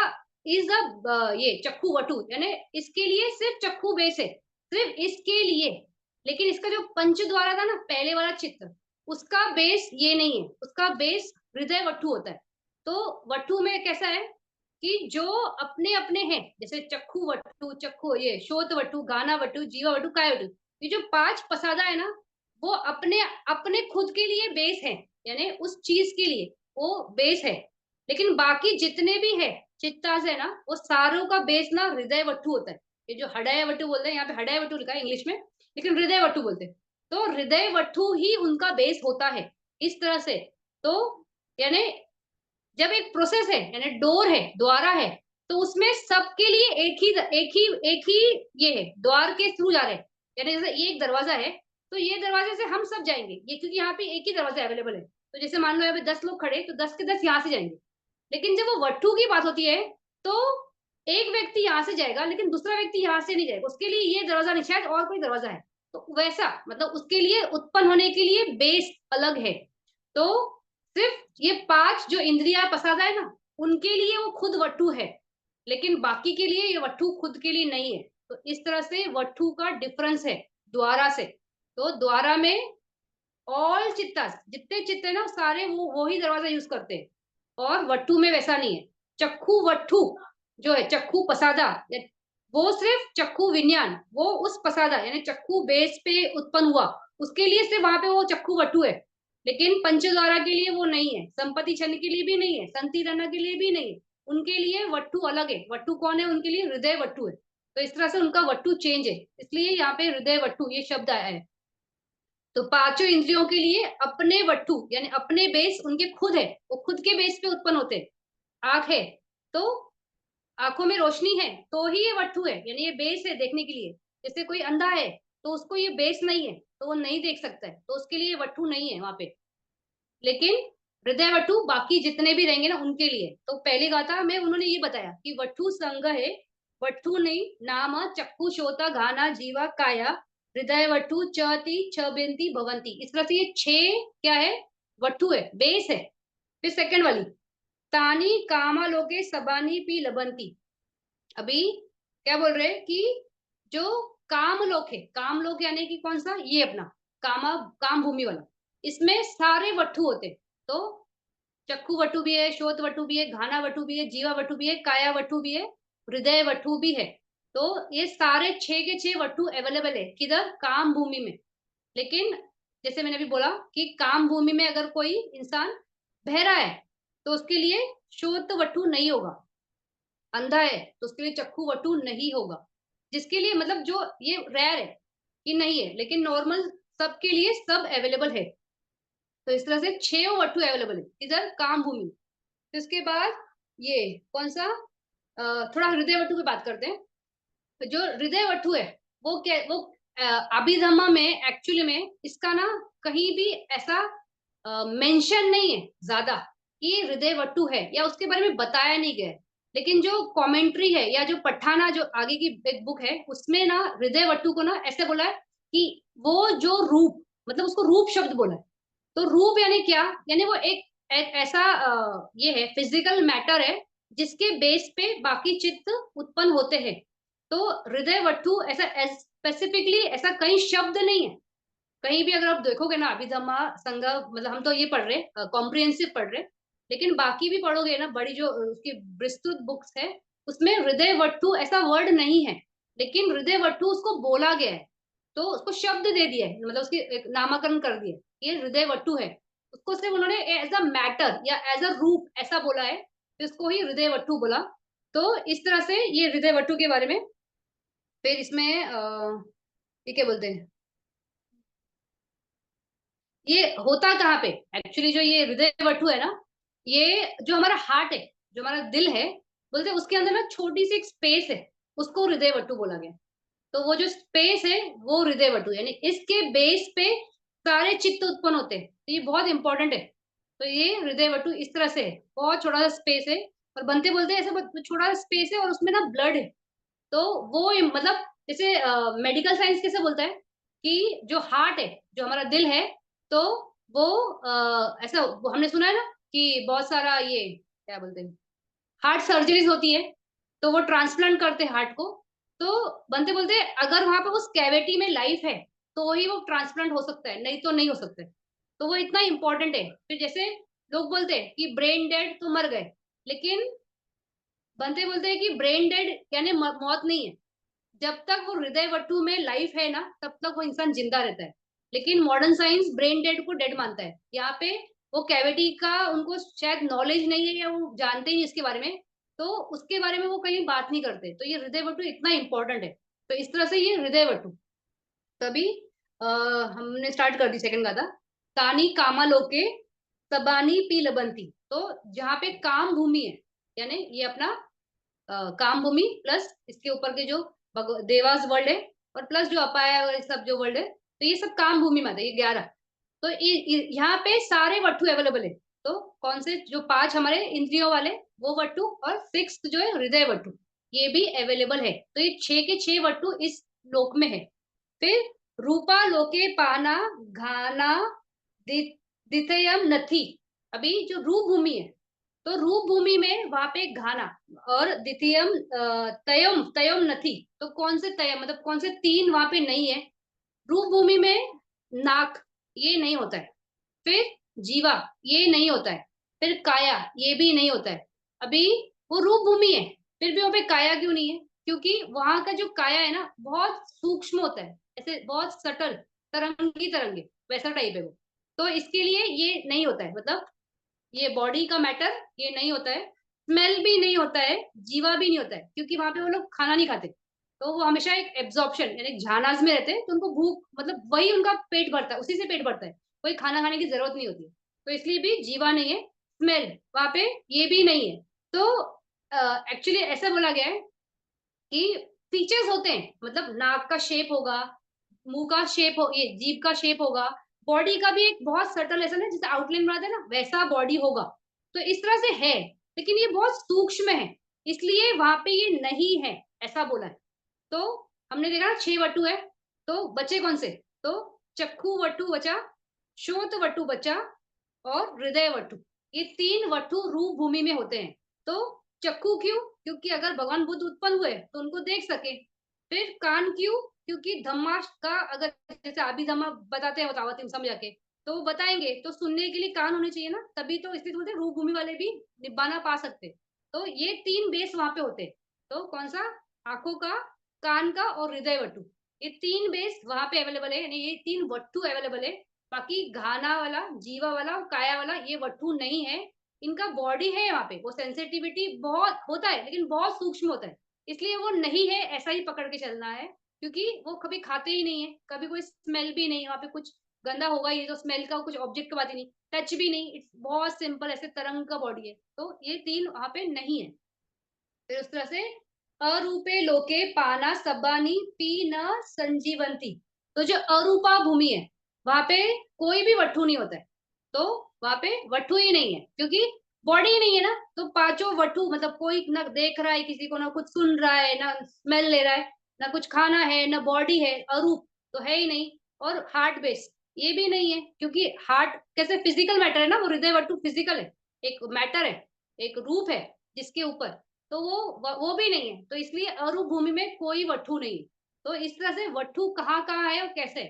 इज द ये चक्षु वट्ठु, यानी इसके लिए सिर्फ चक्षु बेस है, सिर्फ इसके लिए। लेकिन इसका जो पंच द्वारा था ना, पहले वाला चित्र, उसका बेस ये नहीं है, उसका बेस हृदय वट्ठु होता है। तो वट्ठु में कैसा है कि जो अपने अपने हैं, जैसे चक्षु वट्टु, चक्षु ये श्रोत वट्टु, गाना वट्टु, जीवा वट्टु, काय वट्टु, ये जो पांच पसादा है ना, वो अपने अपने खुद के लिए बेस है, यानी उस चीज के लिए वो बेस है। लेकिन बाकी जितने भी है चित्ता से ना, वो सारों का बेस ना हृदय वट्टु होता है। ये जो हृदय वट्टु बोलते हैं, यहाँ पे हृदय वट्टु लिखा है इंग्लिश में, लेकिन हृदय वट्टु बोलते हैं। तो हृदय वट्टु ही उनका बेस होता है, इस तरह से। तो यानी जब एक प्रोसेस है, यानी डोर है, द्वारा है, तो उसमें सबके लिए एक ही ये है, द्वार के थ्रू जा रहे हैं। यानी जैसे ये एक दरवाजा है, तो ये दरवाजे से हम सब जाएंगे, ये क्योंकि यहाँ पे एक ही दरवाजा अवेलेबल है। तो जैसे मान लो यहाँ पे 10 लोग खड़े, तो 10 के 10 यहाँ से जाएंगे। लेकिन जब वो वट्ठू की बात होती है, तो एक व्यक्ति यहाँ से जाएगा, लेकिन दूसरा व्यक्ति यहाँ से नहीं जाएगा, उसके लिए ये दरवाजा नहीं, शायद और कोई दरवाजा है। तो वैसा मतलब उसके लिए उत्पन्न होने के लिए बेस अलग है। तो सिर्फ ये पांच जो इंद्रिया पसादा है ना, उनके लिए वो खुद वट्ठु है, लेकिन बाकी के लिए ये वट्ठु खुद के लिए नहीं है। तो इस तरह से वट्ठु का डिफरेंस है द्वारा से। तो द्वारा में ऑल चित्ता, जितने चित्त है ना, सारे वो ही दरवाजा यूज करते हैं, और वट्ठु में वैसा नहीं है। चक्षु वट्ठु जो है, चक्षु पसादा, वो सिर्फ चक्षु विज्ञान, वो उस पसादा यानी चक्षु बेस पे उत्पन्न हुआ, उसके लिए सिर्फ वहां पे वो चक्षु वट्ठु है। लेकिन पंचद्वारा के लिए वो नहीं है, संपत्ति छन्न के लिए भी नहीं है, संति रना के लिए भी नहीं है। उनके लिए वट्ठु अलग है। वट्ठु कौन है? उनके लिए हृदय वट्ठु है। तो इस तरह से उनका वट्ठु चेंज है, इसलिए यहाँ पे हृदय वट्ठु ये शब्द आया है। तो पांचों इंद्रियों के लिए अपने वट्ठु यानी अपने बेस उनके खुद है, वो खुद के बेस पे उत्पन्न होते हैं। आंख है, तो आंखों में रोशनी है, तो ही ये वट्ठु है, यानी ये बेस है देखने के लिए। जैसे कोई अंधा है, तो उसको ये बेस नहीं है, तो वो नहीं देख सकता है, तो उसके लिए वट्ठु नहीं है वहां पे। लेकिन हृदय वटु बाकी जितने भी रहेंगे ना उनके लिए। तो पहली गाथा में उन्होंने ये बताया कि वटु संग है, वटु नहीं नाम चक्षु श्रोता घाना जीवा काया हृदय वटु चति छबिंती भवंती। इस तरह से ये छह क्या है, वटु है, बेस है। फिर सेकंड वाली, तानी कामा लोके सबानी पी लबंती। अभी क्या बोल रहे हैं कि जो काम लोक है, काम लोक यानी कि कौन सा, ये अपना कामा, काम भूमि वाला, इसमें सारे वटु होते हैं। तो चक्कू वटु भी है, श्रोत वटु भी है, घाना वटु भी है, जीवा वटु भी है, काया वटु भी है, हृदय वटु भी है। तो ये सारे छह के छह वटु अवेलेबल है किधर, काम भूमि में। लेकिन जैसे मैंने अभी बोला कि काम भूमि में अगर कोई इंसान बहरा है तो उसके लिए श्रोत वटु नहीं होगा। अंधा है तो उसके लिए चक्कू वटु नहीं होगा। जिसके लिए मतलब जो ये रेयर है कि नहीं है, लेकिन नॉर्मल सबके लिए सब अवेलेबल है। तो इस तरह से छह वटु अवेलेबल है इधर काम भूमि। तो इसके बाद ये कौन सा, थोड़ा हृदय वटु की बात करते हैं। तो जो हृदय वटु है वो क्या, वो अभिधम्मा में एक्चुअली में इसका ना कहीं भी ऐसा मेंशन नहीं है ज्यादा कि हृदय वटु है, या उसके बारे में बताया नहीं गया है। लेकिन जो कमेंट्री है या जो पठाना जो आगे की एक बुक है उसमें ना हृदय वटु को ना ऐसे बोला है कि वो जो रूप, मतलब उसको रूप शब्द बोला है। तो रूप यानी क्या, यानी वो ऐसा ये है, फिजिकल मैटर है जिसके बेस पे बाकी चित्त उत्पन्न होते हैं। तो हृदय वटु ऐसा स्पेसिफिकली ऐसा कहीं शब्द नहीं है। कहीं भी अगर आप देखोगे ना अभिधम्मा संग्रह, मतलब हम तो ये पढ़ रहे हैं कॉम्प्रिहेंसिव पढ़ रहे हैं, लेकिन बाकी भी पढ़ोगे ना बड़ी जो उसकी विस्तृत बुक्स है उसमें हृदय वटु ऐसा वर्ड नहीं है। लेकिन हृदय वटु उसको बोला गया है, तो उसको शब्द दे दिया है, मतलब उसकी एक नामकरण कर दिया, ये हृदय वटु है। उसको सिर्फ उन्होंने एज अ मैटर या एज अ रूप ऐसा बोला है, तो इसको ही हृदय वटु बोला। तो इस तरह से ये हृदय वटु के बारे में। फिर इसमें ये क्या बोलते हैं, ये होता कहाँ पे, एक्चुअली जो ये हृदय वटु है ना, ये जो हमारा हार्ट है, जो हमारा दिल है, बोलते हैं उसके अंदर ना छोटी सी एक स्पेस है, उसको हृदय वटु बोला गया। तो वो जो स्पेस है वो हृदय वटु, यानी इसके बेस पे सारे चित्त उत्पन्न होते हैं। तो ये बहुत इंपॉर्टेंट है। तो ये हृदय वटु इस तरह से है, बहुत छोटा सा स्पेस है। और बनते बोलते हैं ऐसा छोटा सा स्पेस है और उसमें ना ब्लड है। तो वो मतलब जैसे मेडिकल साइंस कैसे बोलता है कि जो हार्ट है, जो हमारा दिल है, तो वो ऐसा हमने सुना है ना कि बहुत सारा ये क्या बोलते हैं, हार्ट सर्जरीज होती है, तो वो ट्रांसप्लांट करते हैं हार्ट को। तो बनते बोलते हैं अगर वहां पे उस कैविटी में लाइफ है तो ही वो ट्रांसप्लांट हो सकता है, नहीं तो नहीं हो सकता है। तो वो इतना इंपॉर्टेंट है। फिर जैसे लोग बोलते हैं कि ब्रेन डेड तो मर गए, लेकिन बनते बोलते हैं कि ब्रेन डेड यानी मौत नहीं है। जब तक वो हृदय वटु में लाइफ है ना तब तक वो इंसान जिंदा रहता है। लेकिन मॉडर्न साइंस ब्रेन डेड को डेड मानता है। यहाँ पे वो कैविटी का उनको शायद नॉलेज नहीं है या वो जानते ही नहीं इसके बारे में, तो उसके बारे में वो कहीं बात नहीं करते। तो ये हृदय वटु इतना इंपॉर्टेंट है। तो इस तरह से ये हृदय वटु। तभी हमने स्टार्ट कर दी सेकंड गाथा। तानी कामा लोके सबानी पी लबंती। तो जहाँ पे काम भूमि है, यानी ये अपना काम भूमि प्लस इसके ऊपर के जो देवास वर्ल्ड है, और प्लस जो अपाया और ये सब जो वर्ल्ड है, तो ये सब काम भूमि में आता है, ये 11। तो यहाँ पे सारे वट्टु अवेलेबल है। तो कौन से जो पांच हमारे इंद्रियों वाले वो वट्टु, और सिक्स जो है हृदय वट्टु, ये भी अवेलेबल है। तो ये छह के छह वट्टु इस लोक में है। फिर रूपा लोके पाना घाना द्वितीयम नथी। अभी जो रूप भूमि है, तो रूप भूमि में वहां पे घाना, और द्वितीयम तयम तयम नथी। तो कौन से तयम मतलब कौन से तीन वहां पे नहीं है। रूप भूमि में नाक, ये नहीं होता है। फिर जीवा, ये नहीं होता है। फिर काया, ये भी नहीं होता है। अभी वो रूप भूमि है, फिर भी वहां पे काया क्यों नहीं है, क्योंकि वहां का जो काया है ना बहुत सूक्ष्म होता है, ऐसे बहुत सटल, तरंगी तरंगे वैसा टाइप है वो। तो इसके लिए ये नहीं होता है, मतलब ये बॉडी का मैटर ये नहीं होता है। स्मेल भी नहीं होता है, जीवा भी नहीं होता है, क्योंकि वहां पे वो लोग खाना नहीं खाते। तो वो हमेशा एक एब्जॉर्प्शन यानी झानाज में रहते हैं, तो उनको भूख मतलब वही उनका पेट भरता है, उसी से पेट भरता है, कोई खाना खाने की जरूरत नहीं होती है। तो इसलिए भी जीवा नहीं है। स्मेल वहां पे ये भी नहीं है। तो एक्चुअली ऐसा बोला गया है कि फीचर्स होते हैं, मतलब नाक का शेप होगा, मुंह का शेप हो, ये जीभ का शेप होगा, बॉडी का भी एक बहुत सटल ऐसा ना, जैसे आउटलाइन बनाते हैं ना, वैसा बॉडी होगा। तो इस तरह से है, लेकिन ये बहुत सूक्ष्म है, इसलिए वहां पे ये नहीं है, ऐसा बोला है। तो हमने देखा ना 6 वटु है, तो बचे कौन से? तो चक्षु वटु बचा, श्रोत वटु बचा, और हृदय वटु। ये 3 वटु रूप भूमि में होते हैं। तो चक्षु क्यों? क्योंकि अगर भगवान बुद्ध उत्पन्न हुए तो उनको देख सके। फिर कान क्यों? क्योंकि धम्मा का, अगर जैसे अभी धम्मा बताते हैं बतावत समझा के, तो वो बताएंगे, तो सुनने के लिए कान होने चाहिए ना, तभी तो, इसलिए बोलते हैं रूप भूमि वाले भी निब्बाना पा सकते। तो ये 3 बेस वहां पे होते हैं। तो कौन सा? आंखों का, कान का और हृदय वटु। ये 3 बेस वहां पे अवेलेबल है, यानी ये 3 वट्टू अवेलेबल है। बाकी घाना वाला, जीवा वाला और काया वाला ये वट्टू नहीं है। इनका बॉडी है वहां पे, वो सेंसिटिविटी बहुत होता है, लेकिन बहुत सूक्ष्म होता है, इसलिए वो नहीं है, ऐसा ही पकड़ के चलना है। क्योंकि वो कभी खाते ही नहीं है, कभी कोई स्मेल भी नहीं, वहां पे कुछ गंदा होगा ये तो स्मेल का कुछ ऑब्जेक्ट की बात ही नहीं, टच भी नहीं, इट्स बहुत सिंपल ऐसे तरंग का बॉडी है। तो ये 3 वहां पे नहीं है। फिर उस तरह से अरूपे लोके पाना सबानी पी न संजीवंती। तो जो अरूपा भूमि है, वहां पे कोई भी वट्ठू नहीं होता है। तो वहां पे वट्ठू ही नहीं है, क्योंकि बॉडी ही नहीं है ना। तो पांचों वट्ठू मतलब कोई ना देख रहा है किसी को, ना कुछ सुन रहा है, ना स्मेल ले रहा है, ना कुछ खाना है, ना बॉडी है, अरूप तो है ही नहीं। और हार्ट बेस ये भी नहीं है, क्योंकि हार्ट कैसे फिजिकल मैटर है ना, वो हृदय वट्टू फिजिकल है, एक मैटर है, एक रूप है जिसके ऊपर। तो वो भी नहीं है, तो इसलिए अरूप भूमि में कोई वट्ठू नहीं है। तो इस तरह से वट्ठू कहाँ कहाँ है और कैसे?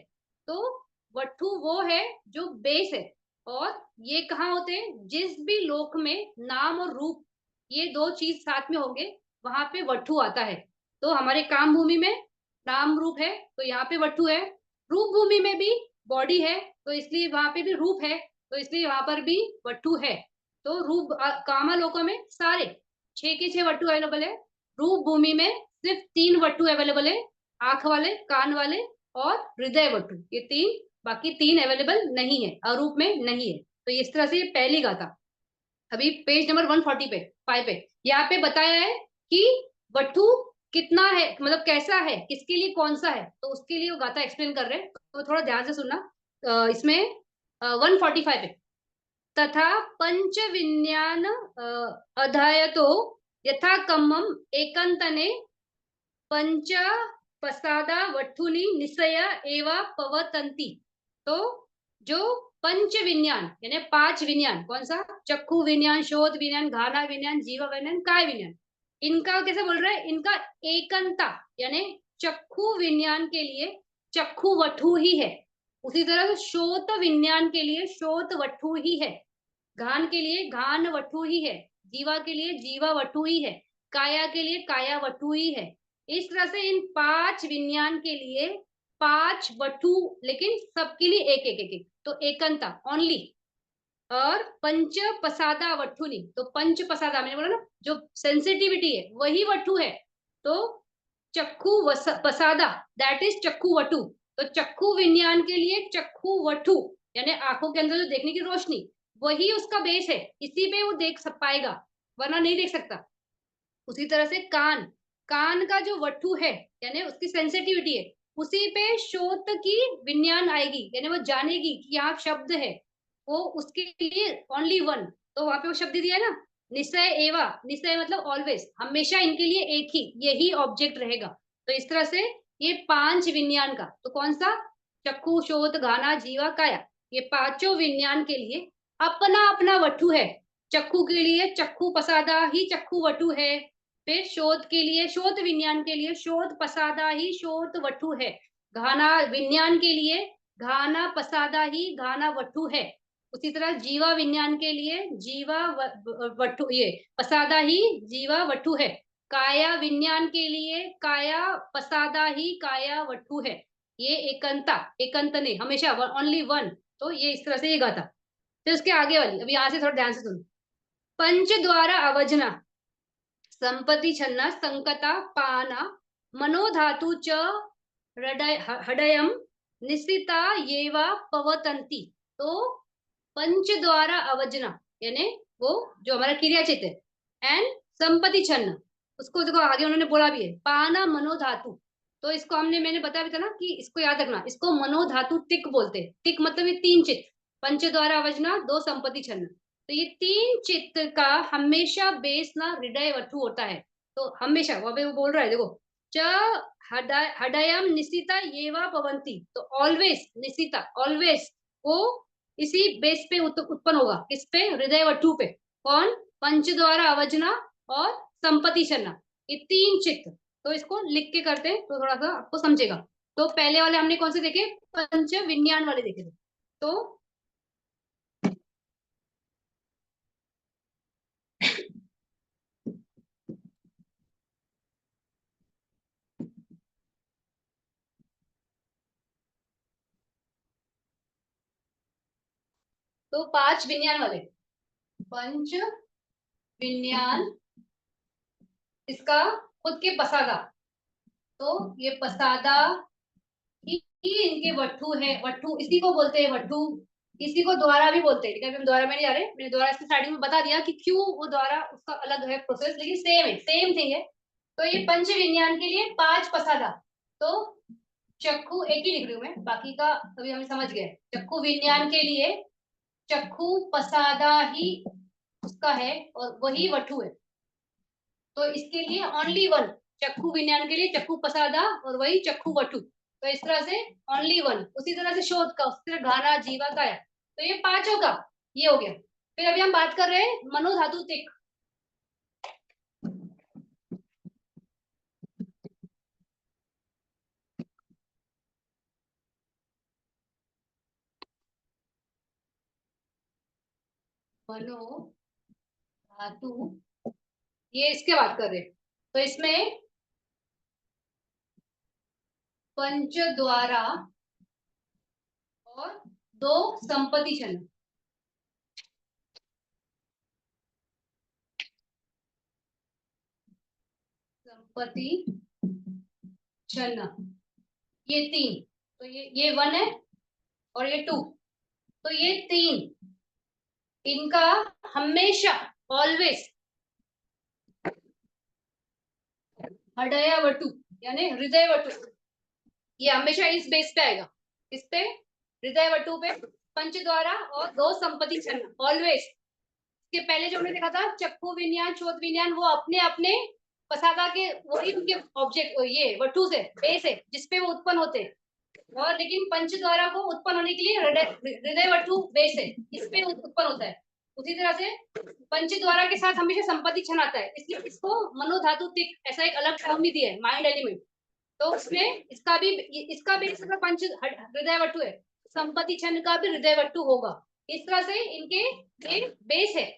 तो वट्ठू वो है जो बेस है। और ये कहाँ होते हैं? जिस भी लोक में नाम और रूप, ये 2 चीज साथ में होंगे, वहां पे वट्ठू आता है। तो हमारे काम भूमि में नाम रूप है, तो यहाँ पे वट्ठू है। रूप भूमि में भी बॉडी है, तो इसलिए वहां पे भी रूप है, तो इसलिए वहां पर भी वट्ठू है। तो रूप कामा लोकों में सारे 6 के 6 वट्टू अवेलेबल है। रूप भूमि में सिर्फ 3 वट्टू अवेलेबल है, आंख वाले, कान वाले और हृदय वट्टू, ये 3। बाकी 3 अवेलेबल नहीं है, अरूप में नहीं है। तो इस तरह से ये पहली गाथा। अभी पेज नंबर 140 पे 5 पे यहाँ पे बताया है कि वट्टू कितना है, मतलब कैसा है, किसके लिए कौन सा है, तो उसके लिए वो गाथा एक्सप्लेन कर रहे हैं, तो थोड़ा ध्यान से सुनना। इसमें 145 पे, तथा पंच विज्ञान अधायतो यथा कम्मम एकंतने पंच पसादा वठुनी निसय एवा पवतंती। तो जो पंच विज्ञान यानी 5 विज्ञान, कौन सा? चक्षु विज्ञान, शोध विज्ञान, घाना विज्ञान, जीवा विज्ञान, काय विज्ञान, इनका कैसे बोल रहे हैं? इनका एकंता यानी चक्षु विज्ञान के लिए चक्षु वठु ही है। उसी तरह से शोत विज्ञान के लिए शोत वठु ही है। घान के लिए घान वटु ही है। जीवा के लिए जीवा वटु ही है। काया के लिए काया वटु ही है। इस तरह से इन 5 विज्ञान के लिए 5 वटु, लेकिन सबके लिए एक एक एक एक, तो एकंता ओनली। और पंच पसादा वठुनी, तो पंच पसादा मैंने बोला ना, जो सेंसिटिविटी है वही वटु है। तो चक्षु पसादा दैट इज चक्षु वटु। तो चक्षु विज्ञान के लिए चक्षु वटु यानी आंखों के अंदर जो देखने की रोशनी, वही उसका बेस है, इसी पे वो देख सक पाएगा, वरना नहीं देख सकता। उसी तरह से कान, कान का जो वट्टू है यानी उसकी सेंसिटिविटी है, उसी पे श्रोत की विज्ञान आएगी, यानी वो जानेगी कि यहाँ शब्द है, वो उसके लिए ओनली वन। तो वहां पे वो शब्द दिया है ना, निश्चय एवा, निश्चय मतलब ऑलवेज, हमेशा इनके लिए एक ही यही ऑब्जेक्ट रहेगा। तो इस तरह से ये 5 विज्ञान का, तो कौन सा? चक्षु, श्रोत, घाना, जीवा, काया, ये पांचों विज्ञान के लिए अपना अपना वटु है। चक्षु के लिए चक्षु पसादा ही चक्षु वटु है। फिर शोध के लिए, शोध विज्ञान के लिए शोध पसादा ही शोध वटु है। घाना विज्ञान के लिए घाना पसादा ही घाना वटु है। उसी तरह जीवा विज्ञान के लिए जीवा वटु, ये पसादा ही जीवा वटु है। काया विज्ञान के लिए काया पसादा ही काया वटु है। ये एकंता, एकंत ने हमेशा ओनली वन। तो ये इस तरह से ये गाथा। फिर उसके आगे वाली, अभी यहाँ से थोड़ा ध्यान से सुनो। पंच द्वारा अवजना संपत्ति छन्ना संकता पाना मनोधातु च हृदयम निश्चिता येवा पवतंती। तो पंच द्वारा अवजना यानी वो जो हमारा क्रिया चित्त है, एंड संपत्ति छन्न, उसको देखो आगे उन्होंने बोला भी है, पाना मनोधातु। तो इसको मैंने बताया भी था ना कि इसको याद रखना, इसको मनोधातु तिक बोलते हैं। तिक मतलब ये तीन चित्त, पंच द्वारा अवजना, दो संपत्ति छन्न। तो ये तीन चित्त का हमेशा बेस ना हृदय वटु होता है। तो हमेशा वहां पे वो बोल रहा है, देखो, च हृदयम निशिता ये वा पवंती, तो ऑलवेज निशिता, ऑलवेज वो इसी बेस पे उत्पन्न होगा। किस पे? हृदय वटु पे। कौन? पंच द्वारा अवजना और संपत्ति छन्ना, ये तीन चित्त। तो इसको लिख के करते हैं तो थोड़ा सा आपको समझेगा। तो पहले वाले हमने कौन से देखे? पंच विज्ञान वाले देखे थे। तो पांच विज्ञान वाले, पंच विज्ञान, इसका खुद के पसादा, तो ये पसादा ही इनके वट्टू है। वट्टू इसी को बोलते हैं वट्टू, इसी को द्वारा भी बोलते हैं। लेकिन हम द्वारा में नहीं जा रहे, मैंने द्वारा इसकी स्टार्टिंग में बता दिया कि क्यों वो द्वारा, उसका अलग है प्रोसेस, लेकिन सेम है, सेम थिंग है। तो ये पंच विज्ञान के लिए पांच पसादा। तो चक्कू एक ही लिख रही हूँ मैं, बाकी का अभी हम समझ गए। चक्कू विज्ञान के लिए चक्कू पसादा ही उसका है और वही वठू है। तो इसके लिए ओनली वन, चक्कू विज्ञान के लिए चक्कू पसादा और वही चक्कू वठू। तो इस तरह से ओनली वन। उसी तरह से शोध का, उसी तरह घाना, जीवा, काया, तो ये पांचों का ये हो गया। फिर अभी हम बात कर रहे हैं मनोधातु तिक। मनो धातु, ये इसके बात कर रहे हैं। तो इसमें पंच द्वारा और दो संपत्ति छन्न। संपत्ति छन्न, ये तीन। तो ये वन है और ये टू। तो ये तीन, इनका हमेशा ऑलवेज हृदय वटु यानी हृदय वटु, ये हमेशा इस बेस पे आएगा। इस पे हृदय वटु पे पंच द्वारा और दो संपत्ति छन्न, ऑलवेज। इसके पहले जो हमने देखा था चक्कू विज्ञान, चौथ विज्ञान, वो अपने अपने पसादा के वही उनके ऑब्जेक्ट, ये वटु से बेस है जिसपे वो उत्पन्न होते हैं। और लेकिन पंच द्वारा को उत्पन्न होने के लिए हृदय वटु बेस है, इसपे उत्पन्न होता है। उसी तरह से पंच द्वारा के साथ हमेशा संपत्ति छन आता है, इसलिए इसको मनोधातु तिक ऐसा एक अलग टर्म भी दिया है, माइंड एलिमेंट। तो उसमें इसका भी पंच हृदय वटु है, संपत्ति छन का भी हृदय वटु होगा। इस तरह से इनके ये बेस है।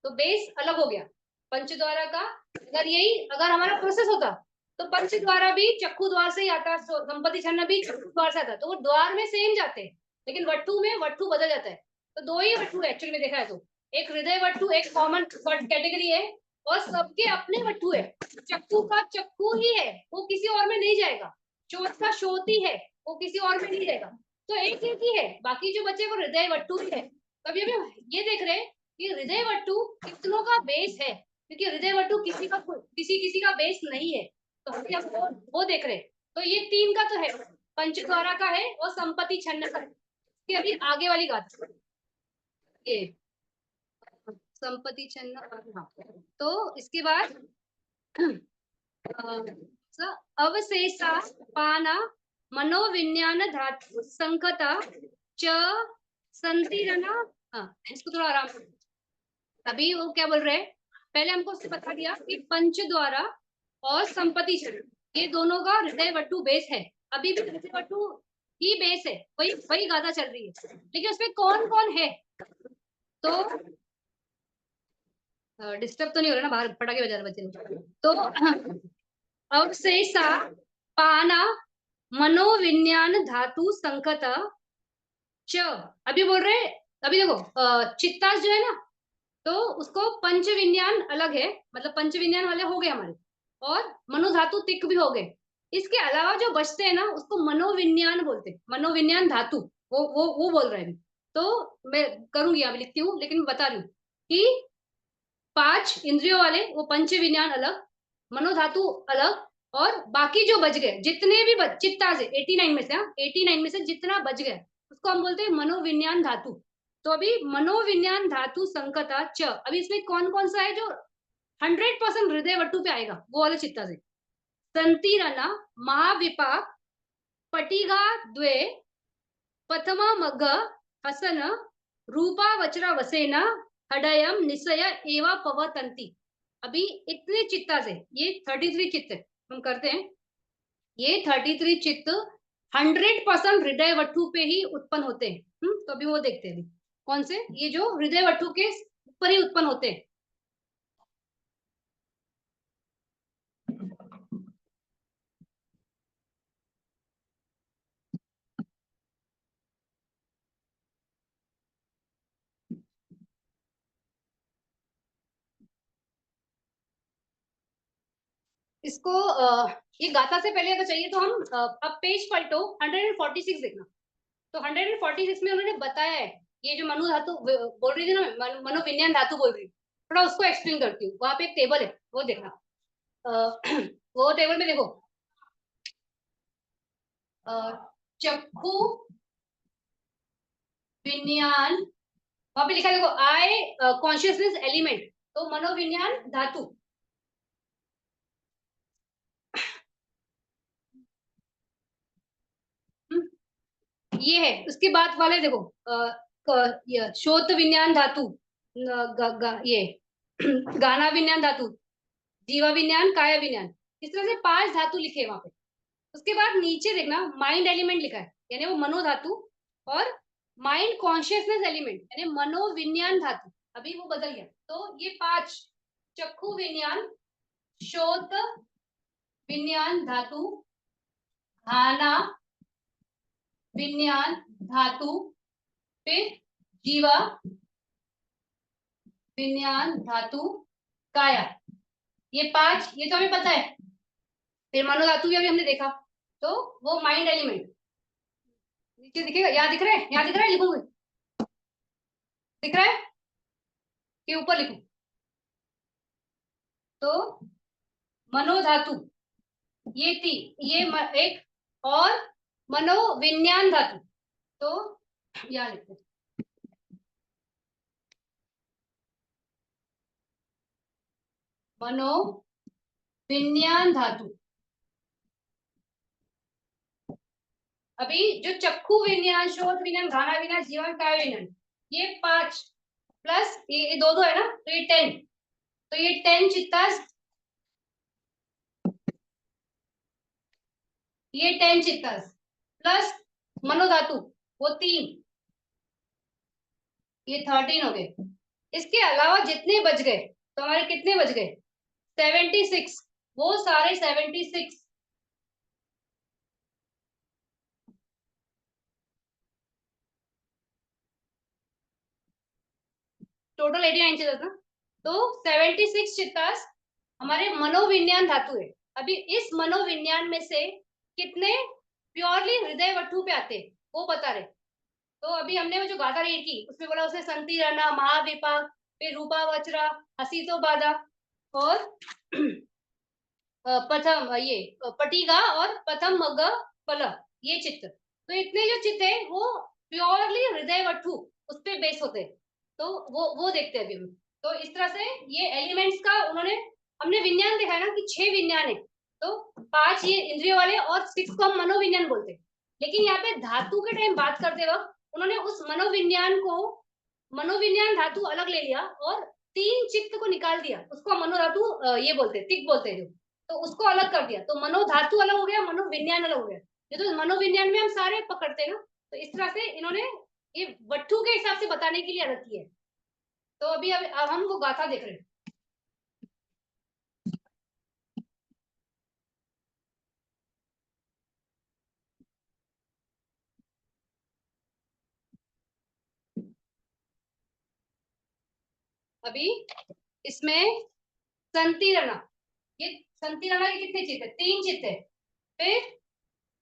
तो बेस अलग हो गया पंच द्वारा का। अगर हमारा प्रोसेस होता तो पंच द्वारा भी चक्कू द्वार से ही आता, संपत्ति छन्न भी चक्कू द्वार से आता, तो वो द्वार में सेम जाते हैं। लेकिन वट्टू में वट्टू बदल जाता है। तो दो ही वट्टू एक्चुअली में देखा है, तो एक हृदय वट्टू एक कॉमन कैटेगरी है, और सबके अपने वट्टू है। चक्कू का चक्कू ही है, वो किसी और में नहीं जाएगा। शोध का शोती है, वो किसी और में नहीं जाएगा। तो एक ही है, बाकी जो बचे वो हृदय वट्टू ही है। तभी अभी ये देख रहे हैं कि हृदय वट्टू कितनों का बेस है, क्योंकि हृदय वट्टू किसी का बेस नहीं है। तो हम वो देख रहे हैं। तो ये तीन का तो है, पंचद्वारा का है और संपत्ति छन्न का है। कि अभी आगे वाली गाथा, ये संपत्ति छन्न। हाँ, तो इसके बाद अवशेषा पाना मनोविज्ञान धातु संकता च संतिरना। हाँ, इसको थोड़ा आराम से, अभी वो क्या बोल रहे हैं, पहले हमको उससे बता दिया कि पंच द्वारा और संपत्ति छन्न, ये दोनों का हृदय वटु बेस है। अभी भी हृदय वटु ही बेस है, वही वही गाथा चल रही है। लेकिन उसमें कौन कौन है, तो डिस्टर्ब तो नहीं हो रहा ना, बाहर पटाखे बजा रहे बच्चे। तो अवशेषा पाना मनोविज्ञान धातु संकत च, अभी बोल रहे, अभी देखो चित्तास जो है ना, तो उसको पंच विज्ञान अलग है, मतलब पंच विज्ञान वाले हो गए हमारे, और मनोधातु तिक भी हो गए। इसके अलावा जो बचते हैं ना, उसको मनोविज्ञान बोलते हैं, मनोविज्ञान धातु, वो बोल रहे हैं। तो मैं करूंगी, अभी लिखती हूँ, लेकिन मैं बता रही हूँ कि पांच इंद्रियों वाले वो पंच विज्ञान अलग, मनोधातु अलग, और बाकी जो बच गए जितने भी चित्ता से 89 में से, 89 में से जितना बच गया उसको हम बोलते हैं मनोविज्ञान धातु। तो अभी मनोविज्ञान धातु संकता च, अभी इसमें कौन कौन सा है जो 100% हृदय वट्टु पे आएगा, वो वाले चित्ता से। संतिरना, महाविपाक, पटिगा द्वे, प्रथमा मग, हसन, रूपा वचरा वसेना, हडयम निसय एवा पवतंती। अभी इतने चित्ता से ये 33 चित्त हम करते हैं। ये 33 चित्त 100% हृदय वट्टु पे ही उत्पन्न होते हैं। तो अभी वो देखते हैं। अभी कौन से, ये जो हृदय वट्टु के ऊपर ही उत्पन्न होते हैं। इसको ये गाथा से पहले अगर चाहिए तो हम अब पेज पलटो 146 देखना। तो 146 में उन्होंने बताया है, ये जो मनु धातु बोल रही थी ना, मनोविज्ञान धातु बोल रही, थोड़ा उसको एक्सप्लेन करती हूँ। वहां पे एक टेबल है, वो देखना। वो टेबल में देखो, चक्षु विज्ञान, वहां पे लिखा है देखो, आई कॉन्शियसनेस एलिमेंट, तो मनोविज्ञान धातु। ये है, उसके बाद वाले देखो, श्रोत विज्ञान धातु, ये गाना विज्ञान धातु, जीवा विज्ञान, काया विज्ञान, इस तरह से 5 धातु लिखे हैं वहां पे। उसके बाद नीचे देखना माइंड एलिमेंट लिखा है, यानी वो मनो धातु, और माइंड कॉन्शियसनेस एलिमेंट यानी मनोविज्ञान धातु। अभी वो बदल गया, तो ये 5, चक्षु विज्ञान, श्रोत विज्ञान धातु, घाना विज्ञान धातु, फिर जीवा विज्ञान धातु, काया, ये 5, ये तो हमें पता है। फिर मनो धातु भी अभी हमने देखा, तो वो माइंड एलिमेंट नीचे दिखेगा, यहाँ दिख रहा है, यहाँ दिख रहा है, लिखूंगी, दिख रहा है कि ऊपर लिखूं? तो मनोधातु ये एक, और मनोविज्ञान धातु, तो यहाँ लिखते हैं मनोविज्ञान धातु। अभी जो चक्षु विज्ञान, श्रोत विज्ञान, घाना विज्ञान, जीवन काय विज्ञान, ये 5 प्लस ये दो दो है ना, तो ये 10, तो ये 10 चित्तास, ये 10 चित्तास प्लस मनोधातु वो 3, ये 13 हो गए। इसके अलावा जितने बच गए, तो हमारे कितने बच गए? 76, वो सारे 76, टोटल 89 चित्त ना, तो 76 चित्तास हमारे मनोविज्ञान धातु है। अभी इस मनोविज्ञान में से कितने प्योरली हृदय वट्टु पे आते वो बता रहे। तो अभी हमने वो जो गाथा रीड की उसमें बोला, उसने संति रना, महाविपाक, फिर रूपा वचरा, हसीतो बाधा, और प्रथम ये पटिगा और प्रथम मग फल, ये चित्त। तो इतने जो चित्त है वो प्योरली हृदय वट्टु उस पे बेस होते हैं। तो वो देखते हैं अभी हम। तो इस तरह से ये एलिमेंट्स का उन्होंने, हमने विज्ञान देखा है ना कि 6 विज्ञान है, तो 5 ये इंद्रिय वाले और 6 को हम मनोविज्ञान बोलते हैं। लेकिन यहाँ पे धातु के टाइम बात करते वक्त उन्होंने उस मनोविज्ञान को, मनोविज्ञान धातु अलग ले लिया और 3 चित्त को निकाल दिया, उसको मनोधातु ये बोलते हैं, तिक बोलते हैं जो, तो उसको अलग कर दिया, तो मनोधातु अलग हो गया, मनोविज्ञान अलग हो गया। ये तो मनोविज्ञान में हम सारे पकड़ते हैं ना, तो इस तरह से इन्होंने ये वट्टु के हिसाब से बताने के लिए अलग किया है। तो अभी अब हम वो गाथा देख रहे हैं। अभी इसमें संतिरणा, ये संतिरणा के कितने चित्त है? 3 चित्त है। फिर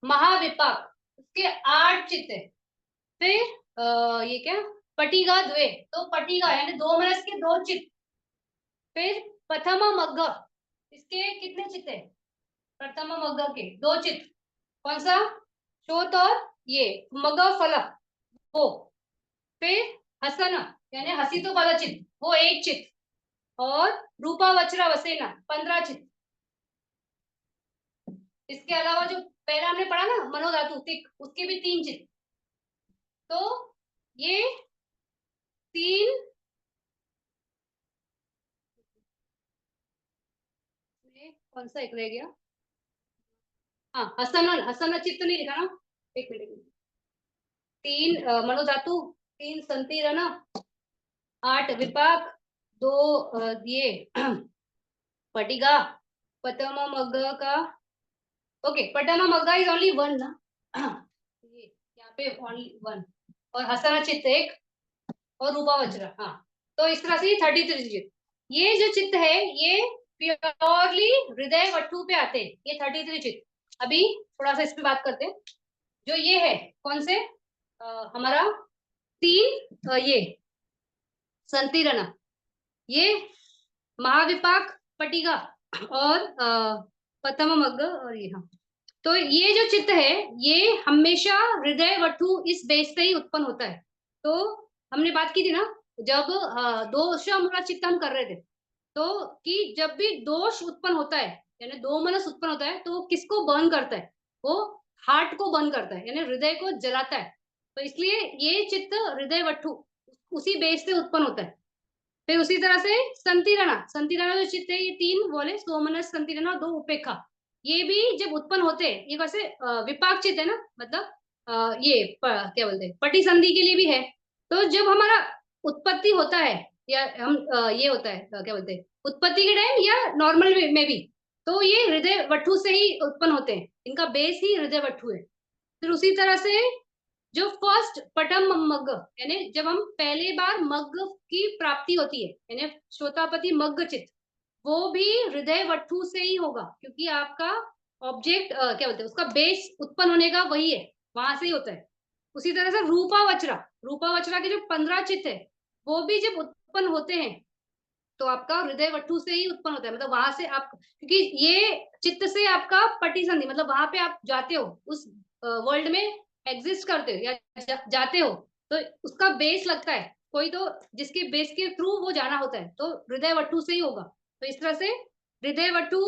महाविपाक, उसके 8 चित्त है। फिर ये क्या, पटिगा द्वे, तो पटिगा यानी 2 मनस के 2 चित्त। फिर प्रथमा मग्ग, इसके कितने चित्त है? प्रथम मग्ग के 2 चित्त, कौन सा? शोथ और ये मग फलक वो। फिर हसन यानी हसी तो वाला चित्त वो 1 चित्त, और रूपा वज्रा वसेना 15 चित्त। इसके अलावा जो पहला हमने पढ़ा ना मनोधातु तिक, उसके भी 3 चित्त। तो ये 3 कौन सा एक रह गया? हाँ, हसन हसन चित्त नहीं लिखा ना, एक मिनट। 3 मनोधातु, 3 संतीरण, 8 विपाक, 2 ये पटिका, पतम मग्ग का। ओके, पटम मग्गा इज ओनली 1 ना। ये यहाँ पे ओनली 1, और हसना चित्त 1, और रूपा वज्र। हाँ, तो इस तरह से ये 33 चित्त। ये जो चित्त है ये प्योरली हृदय वट्टु पे आते हैं, ये 33 चित्त। अभी थोड़ा सा इस पे बात करते हैं। जो ये है कौन से हमारा 3 ये संतीरण, ये महाविपाक, पटिका और पतम मग्ग, और ये हाँ। तो ये जो चित्त है ये हमेशा हृदय वटु इस बेस से ही उत्पन्न होता है। तो हमने बात की थी ना, जब दोषमूला चित्त हम कर रहे थे, तो कि जब भी दोष उत्पन्न होता है यानी दो मनस उत्पन्न होता है, तो वो किसको बर्न करता है? वो हार्ट को बर्न करता है, यानी हृदय को जलाता है। तो इसलिए ये चित्त हृदय वटु उसी बेस से उत्पन्न होता है। फिर उसी तरह से संतीरणा, संतीरणा जो चित्त है ये 3 बोले, सोमनस, संतीरणा, 2 उपेक्षा। ये भी जब उत्पन्न होते हैं ये कैसे विपाक चित्त है ना, मतलब ये क्या बोलते हैं पटी संधि के लिए भी है। तो जब हमारा उत्पत्ति होता है या हम ये होता है क्या बोलते हैं उत्पत्ति के टाइम या नॉर्मल में भी, तो ये हृदय वट्ठु से ही उत्पन्न होते हैं, इनका बेस ही हृदय वट्ठु है। फिर उसी तरह से जो फर्स्ट पटम मग्ग, यानी जब हम पहली बार मग्ग की प्राप्ति होती है, यानी श्रोतापति मग्ग चित्त, वो भी हृदय वट्ठु से ही होगा, क्योंकि आपका ऑब्जेक्ट क्या बोलते हैं उसका बेस उत्पन्न होने का वही है, वहां से ही होता है। उसी तरह से रूपा वचरा, रूपा वचरा के जो 15 चित्त है वो भी जब उत्पन्न होते हैं तो आपका हृदय वट्ठु से ही उत्पन्न होता है, मतलब वहां से आप, क्योंकि ये चित्त से आपका पटी संधि, मतलब वहां पे आप जाते हो उस वर्ल्ड में, एग्जिस्ट करते हो या जाते हो, तो उसका बेस लगता है कोई, तो जिसके बेस के थ्रू वो जाना होता है, तो हृदय वट्ठु से ही होगा। तो इस तरह से हृदय वट्ठु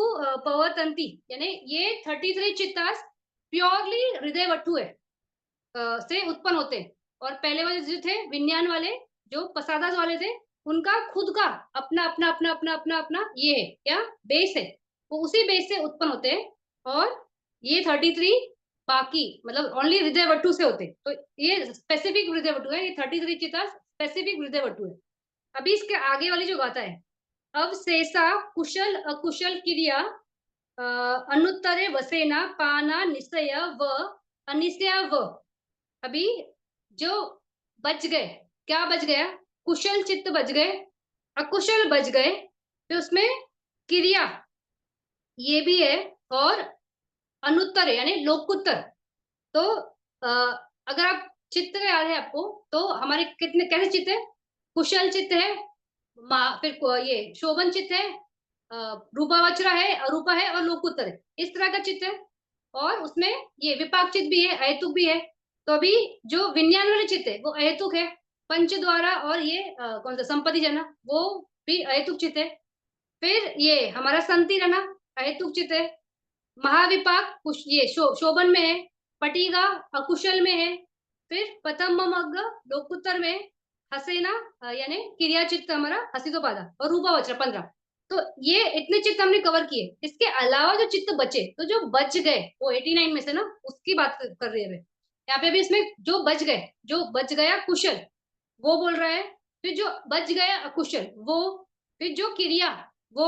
पवतंती, यानी ये 33 चित्तास प्योरली हृदय वट्ठु है से उत्पन्न होते हैं। और पहले वाले जो थे विज्ञान वाले, जो पसादास वाले थे, उनका खुद का अपना अपना अपना अपना अपना अपना ये है क्या बेस है, वो उसी बेस से उत्पन्न होते हैं। और ये 33 बाकी मतलब ओनली हृदय वट्टु से होते हैं, तो ये स्पेसिफिक हृदय वट्टु है, ये 33 चिता स्पेसिफिक हृदय वट्टु है। अभी इसके आगे वाली जो गाथा है, अब शेषा कुशल अकुशल क्रिया अनुत्तरे वसेना पाना निश्चय व अनिश्चय व। अभी जो बच गए, क्या बच गया? कुशल चित्त बच गए, अकुशल बच गए, तो उसमें क्रिया ये भी है, और अनुत्तर यानी लोकुत्तर। तो अगर आप चित्त का याद है आपको, तो हमारे कितने कैसे चित्त है? कुशल चित्त है, फिर ये शोभन चित्त है, रूपावचरा है, अरूपा है, और लोकुत्तर है, इस तरह का चित्त है। और उसमें ये विपाक चित्त भी है, अहेतुक भी है। तो अभी जो विज्ञान वाले चित्त है वो अहेतुक है, पंच द्वारा, और ये कौन सा संपत्ति जना वो भी अहेतुक चित्त है। फिर ये हमारा संति रहना अहेतुक चित्त है। महाविपाक ये शोभन में है, पटीगा अकुशल में है, फिर पतम मग्ग लोकुत्तर में, हसेना यानी क्रिया चित्त हमारा हसितोपादा, और रूपावचर 15। तो ये इतने चित्त हमने कवर किए। इसके अलावा जो चित्त बचे, तो जो बच गए वो 89 में से ना, उसकी बात कर रहे हैं यहाँ पे भी। इसमें जो बच गए, जो बच गया कुशल वो बोल रहा है, फिर जो बच गया अकुशल वो, फिर जो क्रिया वो,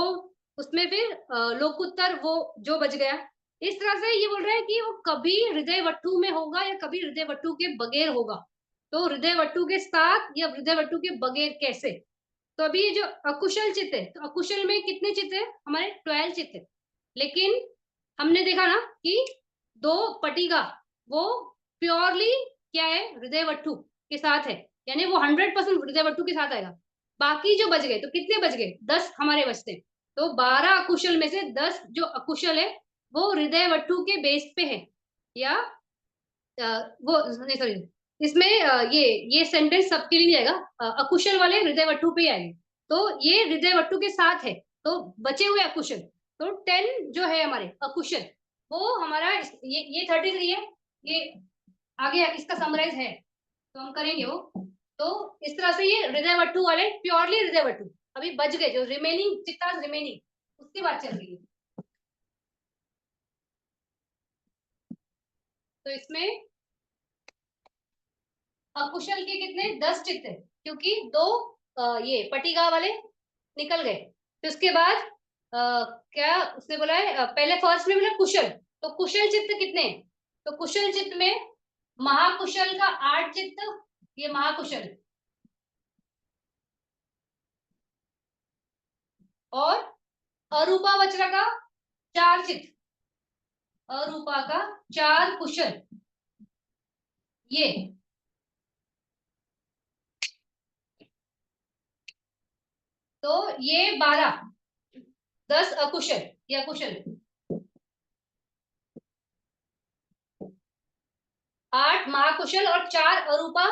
उसमें फिर लोकुत्तर वो जो बच गया। इस तरह से ये बोल रहा है कि वो कभी हृदय वट्टु में होगा या कभी हृदय वट्टु के बगैर होगा। तो हृदय वट्टु के साथ या हृदय वट्टु के बगैर कैसे? तो अभी ये जो अकुशल चित्त है, तो अकुशल में कितने चित्त है? हमारे 12 चित्त है। लेकिन हमने देखा ना कि 2 पटीगा वो प्योरली क्या है, हृदय वट्टु के साथ है, यानी वो 100% हृदय वट्टु के साथ आएगा। बाकी जो बच गए, तो कितने बच गए? 10 हमारे बचते हैं। तो 12 अकुशल में से 10 जो अकुशल है वो हृदय वट्टु के बेस पे है, या वो नहीं सॉरी, इसमें ये सेंटेंस सबके लिए आएगा, अकुशल वाले हृदय वट्टु पे ही आएंगे। तो ये हृदय वट्टु के साथ है, तो बचे हुए अकुशल, तो 10 जो है हमारे अकुशल, वो हमारा ये 33 है, ये आगे इसका समराइज है, तो हम करेंगे वो। तो इस तरह से ये हृदय वट्टु वाले, प्योरली हृदय वट्टु अभी बच गए, जो रिमेनिंग चित्तास रिमेनिंग, उसकी बात चल रही है। तो इसमें अकुशल के कितने 10 चित्त है, क्योंकि दो ये पटिगा वाले निकल गए। तो उसके बाद क्या उसने बोला है, पहले फर्स्ट में बोला कुशल, तो कुशल चित्त कितने हैं? तो कुशल चित्त में महाकुशल का 8 चित्त, ये महाकुशल, और अरूपा वज्र का 4 चित्त, अरूपा का 4 कुशल, ये तो ये 12, 10 अकुशल, ये अकुशल, 8 महाकुशल और 4 अरूपा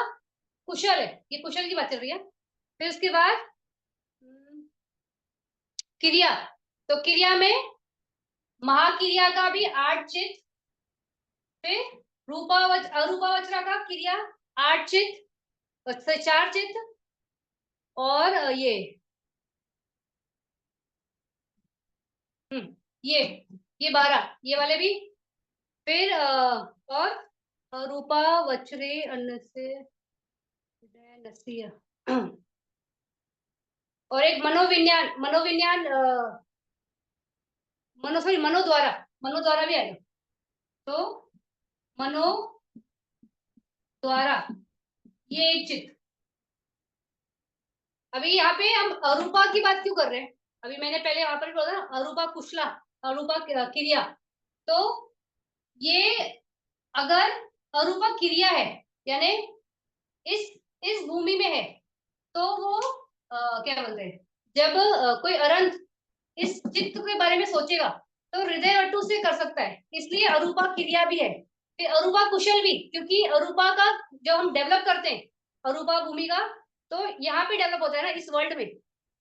कुशल है, ये कुशल की बात चल रही है। फिर उसके बाद क्रिया, तो क्रिया में महाक्रिया का भी 8 चित्त, फिर अरूपा वज्रा का क्रिया 8 चित्त, 4 चित्त, और हम्म ये ये 12, ये वाले भी। फिर और अरूपा वज्रे अन्न से नसिया, और एक मनोविज्ञान, मनोद्वारा, मनोद्वारा भी आएगा, तो मनो द्वारा, ये एक चित्त। अभी यहाँ पे हम अरूपा की बात क्यों कर रहे हैं? अभी मैंने पहले वहां पर बोला ना, अरूपा कुशला, अरूपा क्रिया, तो ये अगर अरूपा क्रिया है, यानी इस इस भूमि में है, तो वो क्या बोलते हैं, जब कोई अरंत इस चित्त के बारे में सोचेगा, तो हृदय वटु से कर सकता है, इसलिए अरूपा क्रिया भी है। फिर अरूपा कुशल भी, क्योंकि अरूपा का जब हम डेवलप करते हैं अरूपा भूमि का, तो यहाँ पे डेवलप होता है ना इस वर्ल्ड में,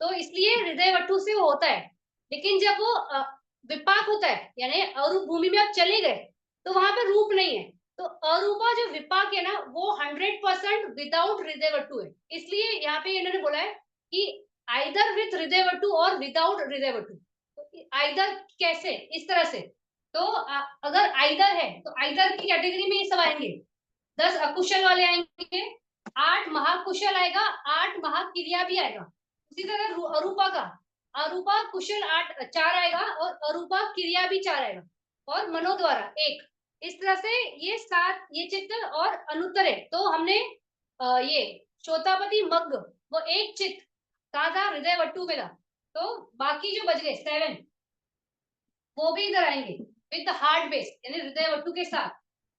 तो इसलिए हृदय वटु से वो होता है। लेकिन जब वो विपाक होता है, यानी अरूप भूमि में आप चले गए, तो वहां पे रूप नहीं है, तो अरूपा जो विपाक है ना, वो 100% विदाउट हृदय वटु है। इसलिए यहाँ पे इन्होंने बोला है कि आइदर विथ हृदय वटु और विदाउट हृदय वटु, आइदर कैसे, इस तरह से। तो अगर आइदर है, तो आइदर की कैटेगरी में ये सब आएंगे, 10 अकुशल वाले आएंगे, 8 महाकुशल आएगा, 8 महाक्रिया भी आएगा। उसी तरह अरूपा का, अरूपा कुशल 4 आएगा, और अरूपा क्रिया भी 4 आएगा, और मनोद्वारा 1। इस तरह से ये 7 ये चित्त और अनुत्तरे, तो हमने ये श्रोतापति मग्ग, वो एक चित्त कहा था, हृदय वट्टू में था, तो बाकी जो बच गए 7, वो भी इधर आएंगे विद हार्ट बेस, यानी हृदय वट्टू के साथ।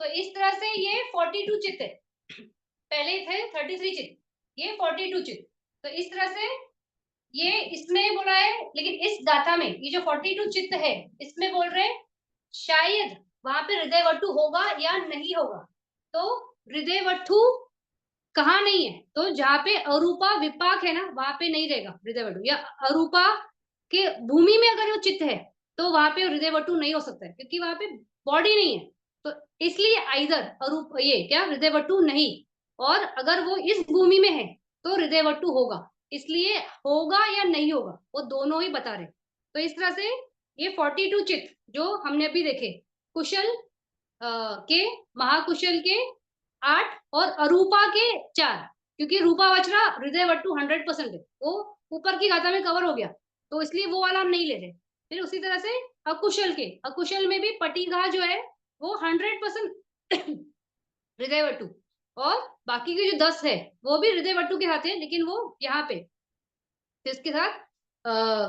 तो इस तरह से ये 42 चित्त है, पहले थे 33 चित्त, ये 42 चित्त। तो इस तरह से ये इसमें बोला है, लेकिन इस गाथा में ये जो 42 चित्त है, इसमें बोल रहे हैं शायद वहां पे हृदय वट्टू होगा या नहीं होगा। तो हृदय वट्टू कहाँ नहीं है, तो जहाँ पे अरूपा विपाक है ना, वहां पे नहीं रहेगा हृदय वटु, या अरूपा के भूमि में अगर वो चित्त है, तो वहां पे हृदय वटु नहीं हो सकता है, क्योंकि वहां पे बॉडी नहीं है। तो इसलिए आइदर अरूप ये क्या हृदय वटु नहीं, और अगर वो इस भूमि में है, तो हृदय वटु होगा। इसलिए होगा या नहीं होगा, वो दोनों ही बता रहे। तो इस तरह से ये 42 चित्त जो हमने अभी देखे, कुशल के, महाकुशल के 8, और अरूपा के 4, क्योंकि रूपा वचरा हृदय वट्टू 100% है, वो ऊपर की गाथा में कवर हो गया, तो इसलिए वो वाला हम नहीं ले रहे। फिर उसी तरह से अकुशल के, अकुशल में भी पटिगा जो है वो 100% हृदय वट्टू, और बाकी के जो 10 है वो भी हृदय वट्टू के साथ है, लेकिन वो यहाँ पे इसके साथ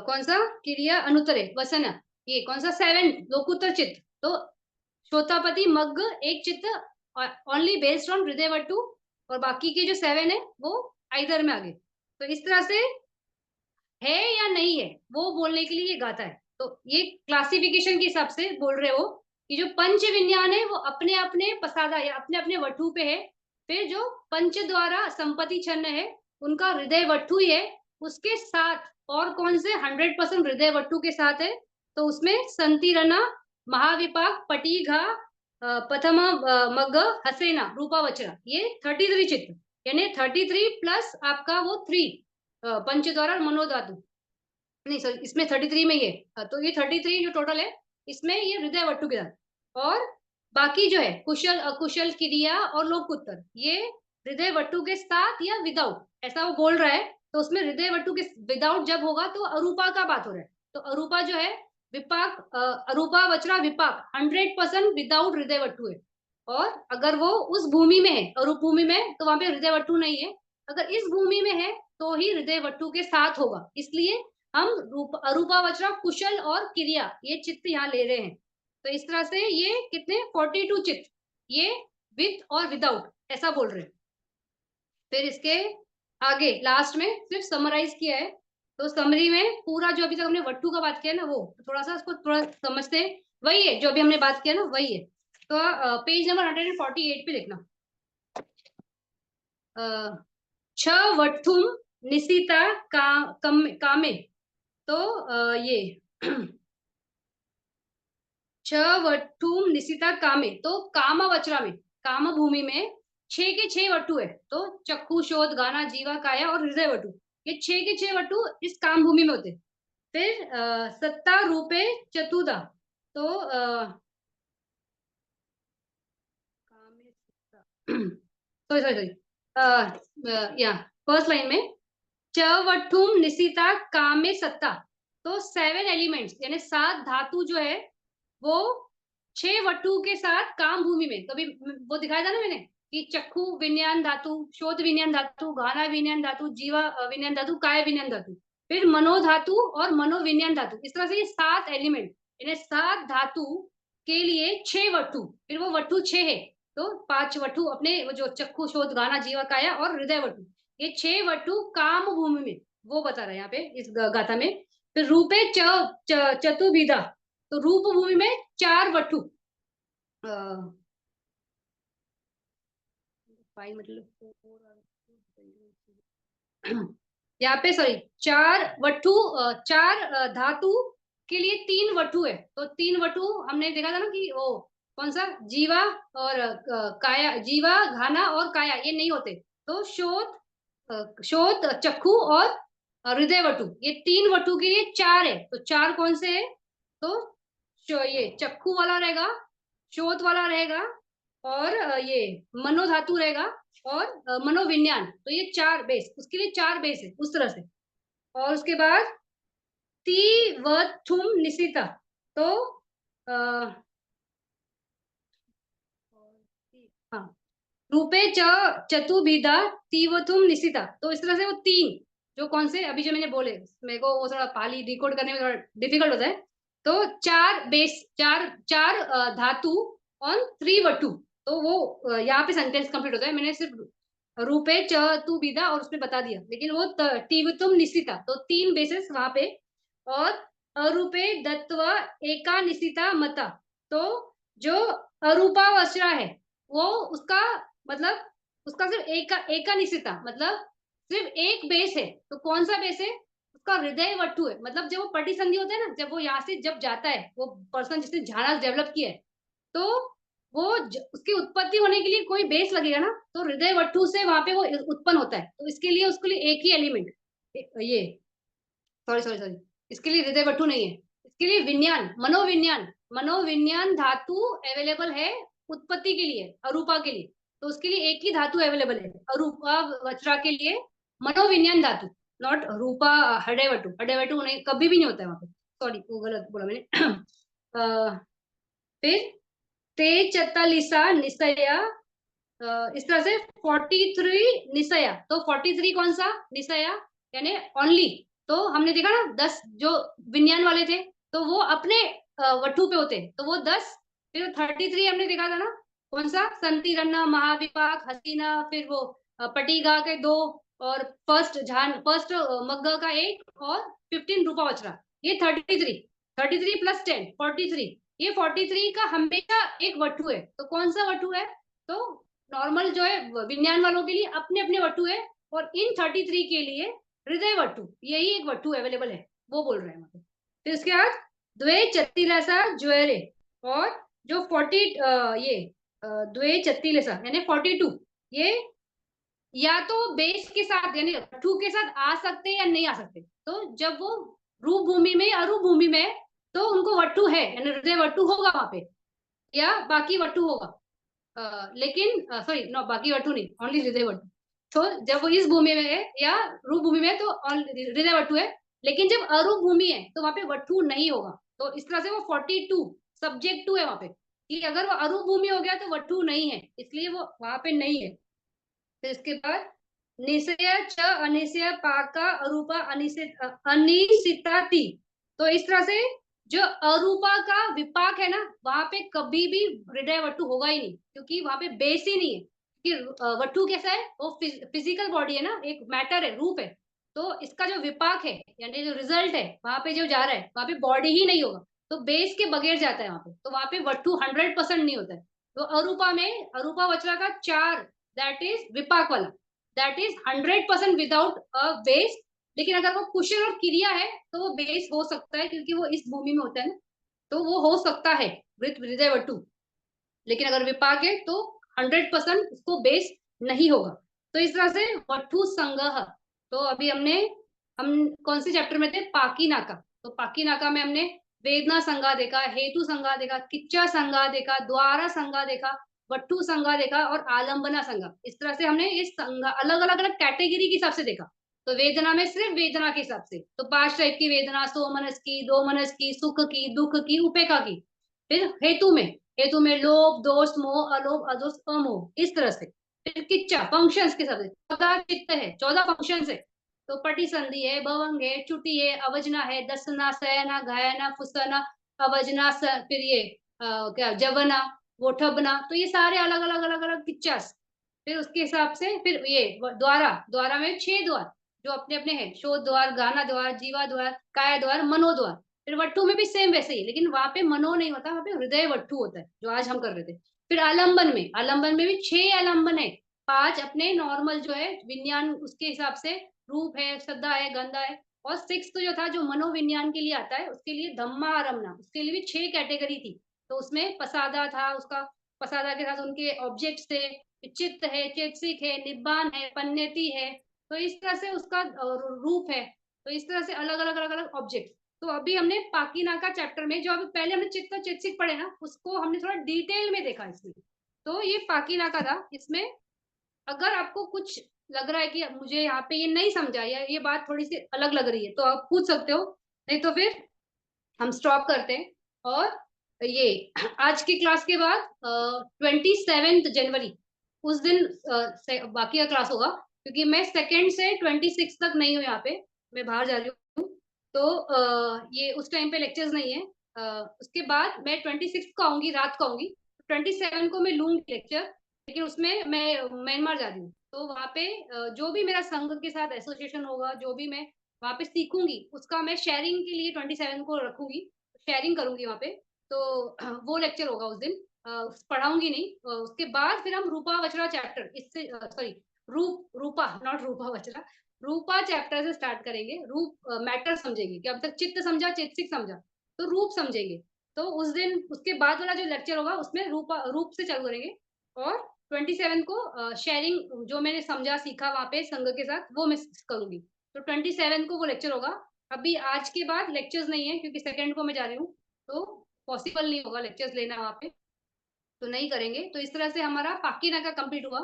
कौन सा क्रिया अनुत्तरे वसन, ये कौन सा 7 लोकुत्तर चित्त, तो श्रोतापति मग्ग एक चित्त ओनली बेस्ड ऑन हृदय वट्टू, और बाकी के जो 7 है वो आइदर में आ गए। तो इस तरह से है या नहीं है वो बोलने के लिए ये गाता है। तो ये क्लासिफिकेशन के हिसाब से बोल रहे हो कि जो पंच विज्ञान है वो अपने अपने पसादा या अपने अपने वटु पे है। फिर जो पंच द्वारा संपत्ति छन्न है उनका हृदय वटु ही है। उसके साथ और कौन से 100% हृदय वटु के साथ है, तो उसमें संतिरना, महाविपाक, पटीघा, प्रथम मग, हसेना, रूपावचरा, ये 33 चित्त, यानी 33 प्लस आपका वो 3 पंच द्वारा मनोधातु, नहीं सॉरी इसमें 33 में ये, तो ये 33 जो टोटल है इसमें ये हृदय वट्टु के साथ। और बाकी जो है कुशल अकुशल क्रिया और लोकोत्तर ये हृदय वट्टु के साथ या विदाउट, ऐसा वो बोल रहा है। तो उसमें हृदय वट्टु के विदाउट जब होगा तो अरूपा का बात हो रहा है। तो अरूपा जो है विपाक, अरूपा वचरा विपाक 100% विदाउट हृदय वट्टु है। और अगर वो उस भूमि में है अरूप भूमि में तो वहां पे हृदय वट्टु नहीं है। अगर इस भूमि में है तो ही हृदय वट्टु के साथ होगा। इसलिए हम अरूपावचरा कुशल और क्रिया ये चित्त यहाँ ले रहे हैं। तो इस तरह से ये कितने 42 चित्त ये विद और विदाउट ऐसा बोल रहे हैं। फिर इसके आगे लास्ट में सिर्फ समराइज किया है। तो समरी में पूरा जो अभी तक हमने वट्टू का बात किया ना वो थोड़ा सा इसको थोड़ा समझते हैं। वही है जो अभी हमने बात किया ना वही है। तो पेज नंबर 148 पे देखना, छ वट्ठुम निशिता कामे। तो ये छ वट्टुम निशिता कामे, तो काम वचरा में काम भूमि में 6 के 6 वट्टु है। तो चक्षु, शोध, गाना, जीवा, काया और हृदय वट्टु, ये 6 के 6 वट्टु इस काम भूमि में होते। फिर सत्ता रूपे चतुदा, तो सॉरी सॉरी सॉरी या फर्स्ट लाइन में च वट्ठुम निशिता कामे सत्ता, तो 7 एलिमेंट्स यानी 7 धातु जो है वो 6 वट्टु के साथ काम भूमि में। तो अभी वो दिखाया था ना मैंने कि चक्षु विज्ञान धातु, शोध विज्ञान धातु, गाना विज्ञान धातु, जीवा विज्ञान धातु, काय विज्ञान धातु, फिर मनोधातु और मनोविज्ञान धातु। इस तरह से ये 7 एलिमेंट यानी 7 धातु के लिए 6 वट्टु, फिर वो वट्टु 6 है। तो 5 वट्टु अपने वो जो चक्षु, शोध, गाना, जीवा, काया और हृदय वट्टु, ये 6 वट्टु काम भूमि में वो बता रहा है यहाँ पे इस गाथा में। फिर रूपे चतुर्विधा, तो रूप भूमि में 4 वट्टु, मतलब यहाँ पे सॉरी 4 वट्टु, 4 धातु के लिए 3 वट्टु है। तो 3 वट्टु हमने देखा था ना कि वो कौन सा जीवा और काया, जीवा, घाना और काया ये नहीं होते। तो शोध, चक्षु और हृदय वट्टु ये 3 वट्टु के लिए 4 है। तो 4 कौन से है, तो ये चक्षु वाला रहेगा, शोध वाला रहेगा और ये मनोधातु रहेगा और मनोविज्ञान। तो ये 4 बेस, उसके लिए 4 बेस है उस तरह से। और उसके बाद ती व थुम निशिता, तो हाँ रूपे चतुर्विधा तीवथुम निशिता, तो इस तरह से वो 3 जो कौन से अभी जो मैंने बोले, मेरे को वो थोड़ा पाली डिकोड करने में थोड़ा डिफिकल्ट होता है। तो 4 बेस, 4 धातु ऑन 3 वट्टु, तो वो यहाँ पे सेंटेंस कंप्लीट होता है। मैंने सिर्फ रूपे चतुर्विधा और उसमें बता दिया, लेकिन वो तीवथुम निशिता तो 3 बेसिस वहां पे। और अरूपे दत्व एका निशिता मता, तो जो अरूपावचरा है वो उसका मतलब उसका सिर्फ एक का निश्चिता मतलब सिर्फ एक बेस है। तो कौन सा बेस है, उसका हृदय वट्टु है। मतलब जब वो पटी संधि होता है ना, जब वो यहाँ से जब जाता है वो पर्सन जिसने झाड़ा डेवलप किया है, तो वो उसकी उत्पत्ति होने के लिए कोई बेस लगेगा ना, तो हृदय वट्टु से वहां पे वो उत्पन्न होता है। तो इसके लिए उसके लिए एक ही एलिमेंट, ये सॉरी सॉरी सॉरी इसके लिए हृदय वट्टु नहीं है। इसके लिए विज्ञान, मनोविज्ञान, मनोविज्ञान धातु अवेलेबल है उत्पत्ति के लिए, अरूपा के लिए। तो उसके लिए एक ही धातु अवेलेबल है अरूपा वज्रा के लिए, मनोविज्ञान धातु, नॉट रूपा हृदय वट्टु। हृदय वट्टु नहीं, कभी भी नहीं होता है वहां पे, सॉरी वो गलत बोला मैंने। फिर ते चतलिसा निशया, इस तरह से 43 निशया। तो 43 कौन सा निशया यानी ओनली। तो हमने देखा ना 10 जो विज्ञान वाले थे तो वो अपने वट्टु पे होते, तो वो 10। फिर 33 हमने देखा था ना कौन सा संतिरन्ना, महाविपाक, हसीना, फिर वो पटीगा के 2 और फर्स्ट मग्गा का 1 और 15 रूपा वचरा, ये 33। 33 प्लस 10 43। ये 43 का हमेशा एक वटु है, तो कौन सा वटु है? तो नॉर्मल जो है विज्ञान वालों के लिए अपने अपने वटु है, और इन 33 के लिए हृदय वटु, यही एक वटु अवेलेबल है, वो बोल रहे हैं मतलब। फिर इसके बाद द्वे चत्तिलसा ज्वेरे, और जो 40 ये द्वे चत्तिलसा यानी 42, ये या तो बेस के साथ यानी वटु के साथ आ सकते या नहीं आ सकते। तो जब वो रूप भूमि में अरूप भूमि में, तो उनको वटु है यानी हृदय वटु होगा वहां पे, या बाकी वटु होगा। लेकिन सॉरी नो, बाकी वटु नहीं, ओनली हृदय वटु। तो जब वो इस भूमि में है या रूप भूमि में, तो हृदय वटु है। लेकिन जब अरूप भूमि है तो वहां पे वटु नहीं होगा। तो इस तरह से वो 42 सब्जेक्ट टू है वहां पे, कि अगर वो अरूप भूमि हो गया तो वटु नहीं है, इसलिए वो वहां पे नहीं है। फिर इसके बाद निशय च अनिशय पाका अरूपा अनिशिताति। तो इस तरह से जो अरूपा का विपाक है ना, वहां पे कभी भी हृदय वटु होगा ही नहीं, क्योंकि वहां पे बेस ही नहीं है। कि वटु कैसा है, वो फिजिकल बॉडी है ना, एक मैटर है, रूप है। तो इसका जो विपाक है यानी जो रिजल्ट है वहां पे जो जा रहा है, वहां पे बॉडी ही नहीं होगा, तो बेस के बगैर जाता है वहां पे, तो वहां पे वटु 100% नहीं होता है। तो अरूपा में अरूपा वचरा का 4, दैट इज विपाक वाला, that is 100% without a base. लेकिन अगर वो कुशल और क्रिया है तो वो बेस हो सकता है, क्योंकि वो इस भूमि में होता है ना, तो वो हो सकता है वृत्त हृदय वटु। लेकिन अगर विपाक है तो 100% उसको बेस नहीं होगा। तो इस तरह से वटु संगह। तो अभी हम कौन से चैप्टर में थे? पाकी नाका। तो पाकी नाका में हमने वेदना संज्ञा देखा, हेतु संज्ञा देखा, किच्चा संज्ञा देखा, द्वारा संज्ञा देखा, वट्टू संज्ञा देखा, और आलंबना संज्ञा। इस तरह से हमने इस संज्ञा अलग अलग अलग कैटेगरी के हिसाब से देखा। तो वेदना में सिर्फ वेदना के हिसाब से, तो 5 टाइप की वेदना, सोमनस की, दोमनस की, सुख की, दुख की, उपेक्षा की। फिर हेतु में लोभ, दोष, मोह, अलोभ, अदोष, अमोह, इस तरह से। फिर किच्चा फंक्शंस के हिसाब से 14 चित्त है, 14 फंक्शंस है। तो पटी संधि है, भवंग है, चुटी है, अवजना है, दसना, सयना, गायना, फुसना, अवजना, फिर ये क्या जवना, वो ठबना। तो ये सारे अलग अलग अलग अलग किच्चास। फिर उसके हिसाब से फिर ये द्वारा, द्वारा में 6 द्वार जो अपने अपने हैं, शोध द्वार, गाना द्वार, जीवा द्वार, काय द्वार, मनो द्वार। फिर वट्टू में भी सेम वैसे ही, लेकिन वहां पे मनो नहीं होता, वहां पे हृदय वट्टू होता है, जो आज हम कर रहे थे। फिर आलंबन में भी 6 आलंबन है। 5 अपने नॉर्मल जो है विज्ञान उसके हिसाब से, रूप है, श्रद्धा है, गंधा है। और 6 जो था जो मनोविज्ञान के लिए आता है, उसके लिए धम्मा आरमना, उसके लिए भी 6 कैटेगरी थी। तो उसमें पसादा था उसका, पसादा के साथ उनके ऑब्जेक्ट थे, चित्त है, चेतसिक है, निब्बान है, पन्नेति है। तो इस तरह से उसका रूप है। तो इस तरह से अलग अलग अलग अलग ऑब्जेक्ट। तो अभी हमने पाकीनाका चैप्टर में, जो अभी पहले हमने चित्त और चित्सिक पढ़े ना, उसको हमने थोड़ा डिटेल में देखा इसमें। तो ये पाकीनाका था। इसमें अगर आपको कुछ लग रहा है कि मुझे यहाँ पे ये नहीं समझा या ये बात थोड़ी सी अलग लग रही है, तो आप पूछ सकते हो, नहीं तो फिर हम स्टॉप करते हैं। और ये आज की क्लास के बाद 27 जनवरी उस दिन बाकी का क्लास होगा, क्योंकि मैं 2 से 26 तक नहीं हूँ यहाँ पे, मैं बाहर जा रही हूँ। तो ये उस टाइम पे लेक्चर्स नहीं है। उसके बाद मैं 26 को आऊंगी, रात को आऊंगी। 27 को मैं लूंगी लेक्चर, लेकिन उसमें मैं म्यांमार जा रही हूँ। तो वहाँ पे जो भी मेरा संघ के साथ एसोसिएशन होगा, जो भी मैं वहाँ पे सीखूंगी, उसका मैं शेयरिंग के लिए 27 को रखूंगी, शेयरिंग करूंगी वहाँ पे। तो वो लेक्चर होगा उस दिन, पढ़ाऊंगी नहीं। उसके बाद फिर हम रूपा वचरा चैप्टर, इससे सॉरी रूपा नॉट रूपा वचरा, रूपा चैप्टर से स्टार्ट करेंगे। रूप मैटर समझेंगे, कि अब तक चित्त समझा, चेतसिक समझा, तो रूप समझेंगे। तो उस दिन उसके बाद वाला जो लेक्चर होगा उसमें रूप से चालू करेंगे। और 27 को शेयरिंग, जो मैंने समझा सीखा वहां पे संघ के साथ, वो मैं करूंगी। तो 27 को वो लेक्चर होगा। अभी आज के बाद लेक्चर्स नहीं है, क्योंकि 2 को मैं जा रही हूँ, तो पॉसिबल नहीं होगा लेक्चर्स लेना वहां पे, तो नहीं करेंगे। तो इस तरह से हमारा पाकी नाका कंप्लीट हुआ।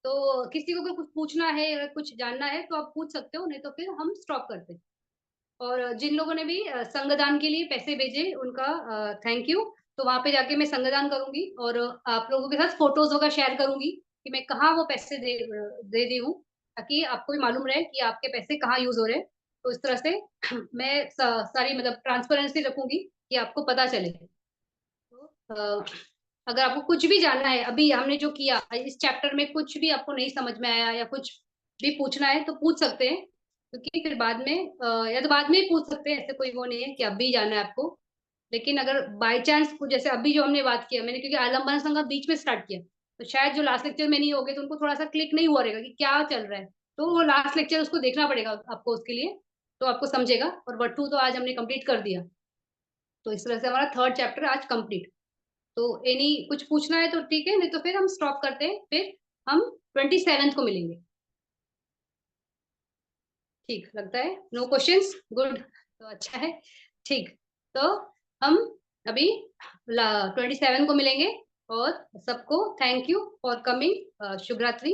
तो किसी को कुछ पूछना है या कुछ जानना है तो आप पूछ सकते हो, नहीं तो फिर हम स्टॉप करते हैं। और जिन लोगों ने भी संगदान के लिए पैसे भेजे, उनका थैंक यू। तो वहां पे जाके मैं संगदान करूंगी, और आप लोगों के साथ फोटोज वगैरह शेयर करूंगी कि मैं कहाँ वो पैसे दे दी हूँ, ताकि आपको भी मालूम रहे कि आपके पैसे कहाँ यूज हो रहे हैं। तो इस तरह से मैं सारी मतलब ट्रांसपेरेंसी रखूंगी कि आपको पता चले। तो अगर आपको कुछ भी जानना है, अभी हमने जो किया इस चैप्टर में, कुछ भी आपको नहीं समझ में आया या कुछ भी पूछना है तो पूछ सकते हैं, क्योंकि फिर बाद में या तो बाद में ही पूछ सकते हैं, ऐसे कोई वो नहीं है कि अभी जाना है आपको। लेकिन अगर बाय चांस कुछ, जैसे अभी जो हमने बात किया मैंने, क्योंकि आलम संघ बीच में स्टार्ट किया, तो शायद जो लास्ट लेक्चर में नहीं होगे तो उनको थोड़ा सा क्लिक नहीं हुआ रहेगा कि क्या चल रहा है, तो वो लास्ट लेक्चर उसको देखना पड़ेगा आपको उसके लिए, तो आपको समझेगा। और बट्टू तो आज हमने कंप्लीट कर दिया, तो इस तरह से हमारा थर्ड चैप्टर आज कंप्लीट। तो एनी कुछ पूछना है तो ठीक है, नहीं तो फिर हम स्टॉप करते हैं, फिर हम 27 को मिलेंगे। ठीक लगता है? Know questions? गुड, तो अच्छा है। ठीक, तो हम अभी 27 को मिलेंगे। और सबको थैंक यू फॉर कमिंग। शुभ रात्रि।